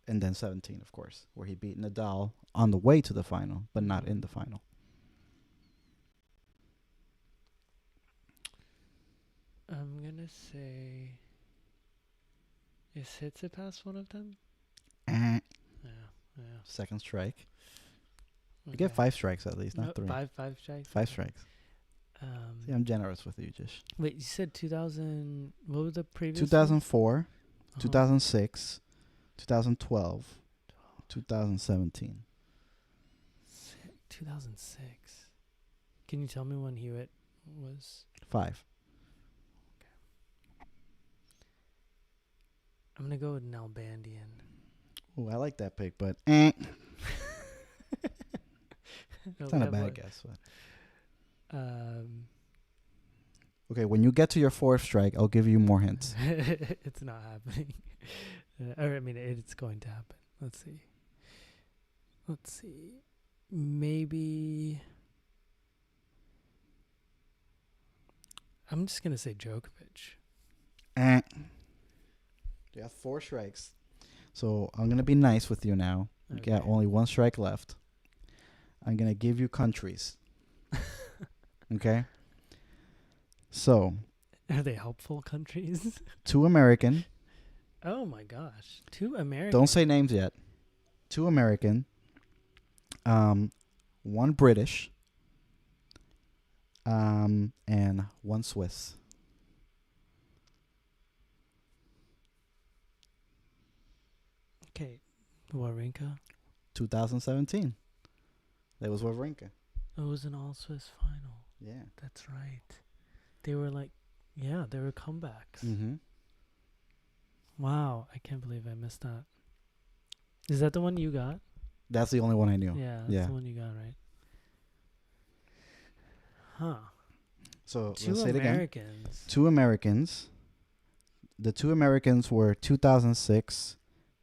and then 17, of course, where he beat Nadal on the way to the final, but not in the final. I'm gonna say. Is Tsitsipas one of them? Eh, Yeah. Yeah. Second strike. You get Okay. 5 strikes at least, No, not 3. Five strikes. 5 Okay. strikes. See, I'm generous with you, Jish. Wait, you said 2000. What was the previous? one? 2004, Uh-huh. 2006, 2012, 2017. 2006. Can you tell me when Hewitt was? 5. I'm gonna go with Nalbandian. Oh, I like that pick, but it's not a bad guess. But. Okay, when you get to your 4th strike, I'll give you more hints. It's not happening. Or I mean, it's going to happen. Let's see. Maybe. I'm just gonna say Djokovic. You have 4 strikes. So I'm going to be nice with you now. You got Okay. only 1 strike left. I'm going to give you countries. Okay? So, Are they helpful countries? 2 American. Oh my gosh, 2 Americans. Don't say names yet. 2 American. 1 British. And 1 Swiss. Okay, Wawrinka. 2017. That was Wawrinka. It was an all Swiss final. Yeah. That's right. They were like, yeah, they were comebacks. Mm-hmm. Wow, I can't believe I missed that. Is that the one you got? That's the only one I knew. Yeah, that's Yeah. the one you got, right? Huh. So 2 let's say it again. Americans. 2 Americans. The 2 Americans were 2006,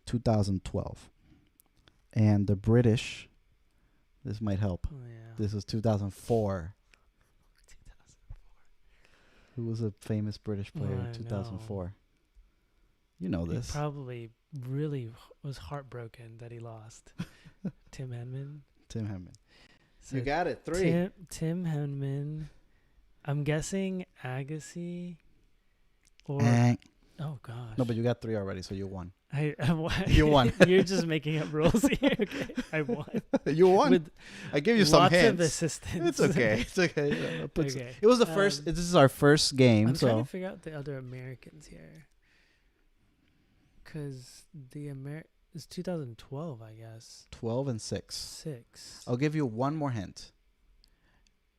2012. And the British, this might help. Oh, yeah. This was 2004. 2004. Who was a famous British player I in 2004? You know He this. probably really was heartbroken that he lost. Tim Henman. Tim Henman. So You got it. 3. Tim Henman. I'm guessing Agassi. Or oh gosh. No, but you got 3 already, so you won. You won. You're just making up rules here. Okay, I won. You won. With I gave you some lots of hints. assistance. It's okay. It's okay. I'll put Okay. It was the first. This is our first game, I'm trying so to figure out the other Americans here. Because it's 2012, I guess. 12 and 6. 6. I'll give you one more hint.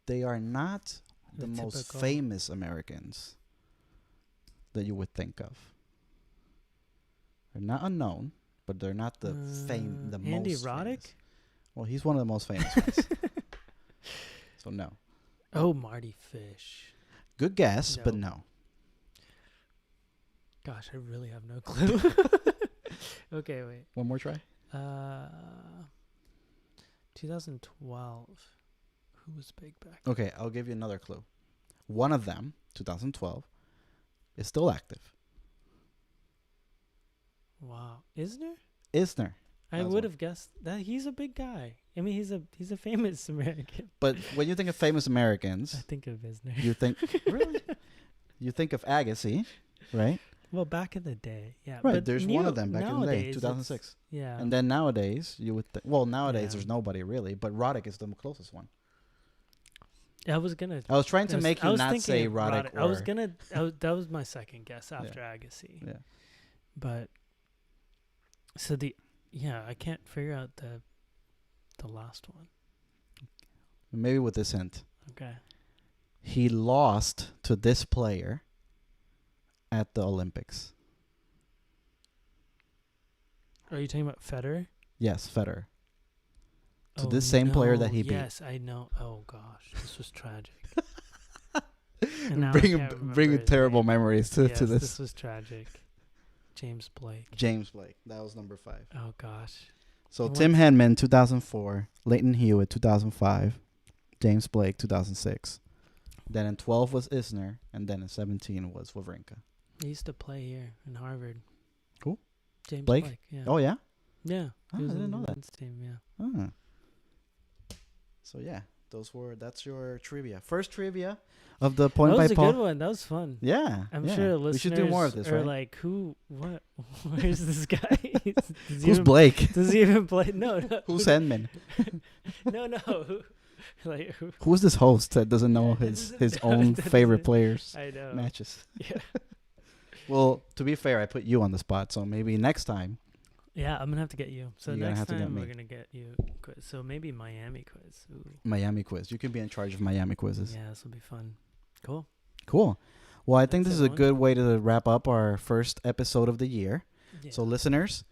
They are not the The most typical- famous Americans that you would think of. They're not unknown, but they're not the the Andy most Roddick? famous. Well, he's one of the most famous ones. So no. Oh, Marty Fish. Good guess, but No. no. Gosh, I really have no clue. Okay, wait. One more try. 2012. Who was big back? Okay, I'll give you another clue. One of them, 2012, is still active. Wow. Isner? Isner. I That's would one. have guessed that he's a big guy. I mean, he's a famous American. But when you think of famous I Americans, think of his name. you think really? You think of Agassi, right? Well, back in the day, yeah. Right. But There's one of them back in the day, nowadays, 2006. Yeah. And then nowadays, you would nowadays Yeah. there's nobody really, but Roddick is the closest one. I was gonna. I was trying to I was- make I you was not thinking say of Roddick. I was gonna. That was my second guess after Yeah. Agassi. Yeah. But so I can't figure out the last one. Maybe with this hint. Okay. He lost to this player at the Olympics. Are you talking about Federer? Yes, Federer. To Oh, this same player that no, he beat. Yes, I know. Oh gosh, this was tragic. And now I Bringing can't remember bringing his terrible name. memories to Yes, this. This was tragic. James Blake. James Blake. That was number 5. Oh gosh. So What- Tim Henman 2004, Leighton Hewitt 2005, James Blake 2006. Then in 12 was Isner, and then in 17 was Wawrinka. He used to play here in Harvard. Who? James Blake? Blake. Yeah. Oh yeah. Yeah. Oh, He was I didn't on know the that. men's team. Yeah. Ah. So yeah, that's your trivia. First trivia of the point That by was a point. good one. That was fun. Yeah, I'm yeah. sure the we listeners should do more of this, are right? like, who? What? Where's this guy? Does he Who's even- Blake? Does he even play? No. Who's Henman? No. Who, like who? Who's this host that doesn't know his own favorite players' I know. matches? Yeah. Well, to be fair, I put you on the spot, so maybe next time. Yeah, I'm gonna have to get you. So You're gonna next have to get time me. we're gonna get you quiz. So maybe Miami quiz. Ooh. Miami quiz. You can be in charge of Miami quizzes. Yeah, this will be fun. Cool. Cool. Well, I think That's this is a everyone. good way to wrap up our first episode of the year. Yeah. So, listeners,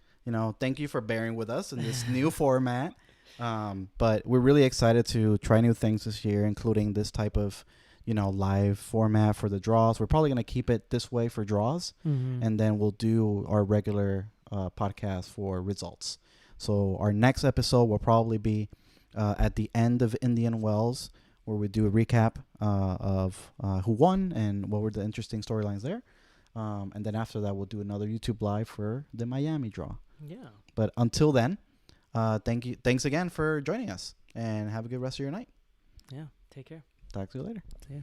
thank you for bearing with us in this new format. But we're really excited to try new things this year, including this type of, live format for the draws. We're probably going to keep it this way for draws, Mhm. and then we'll do our regular podcast for results. So our next episode will probably be at the end of Indian Wells, where we do a recap of who won and what were the interesting storylines there. And then after that, we'll do another YouTube live for the Miami draw. Yeah. But until then, thanks again for joining us, and have a good rest of your night. Yeah. Take care. Talk to you later. See ya.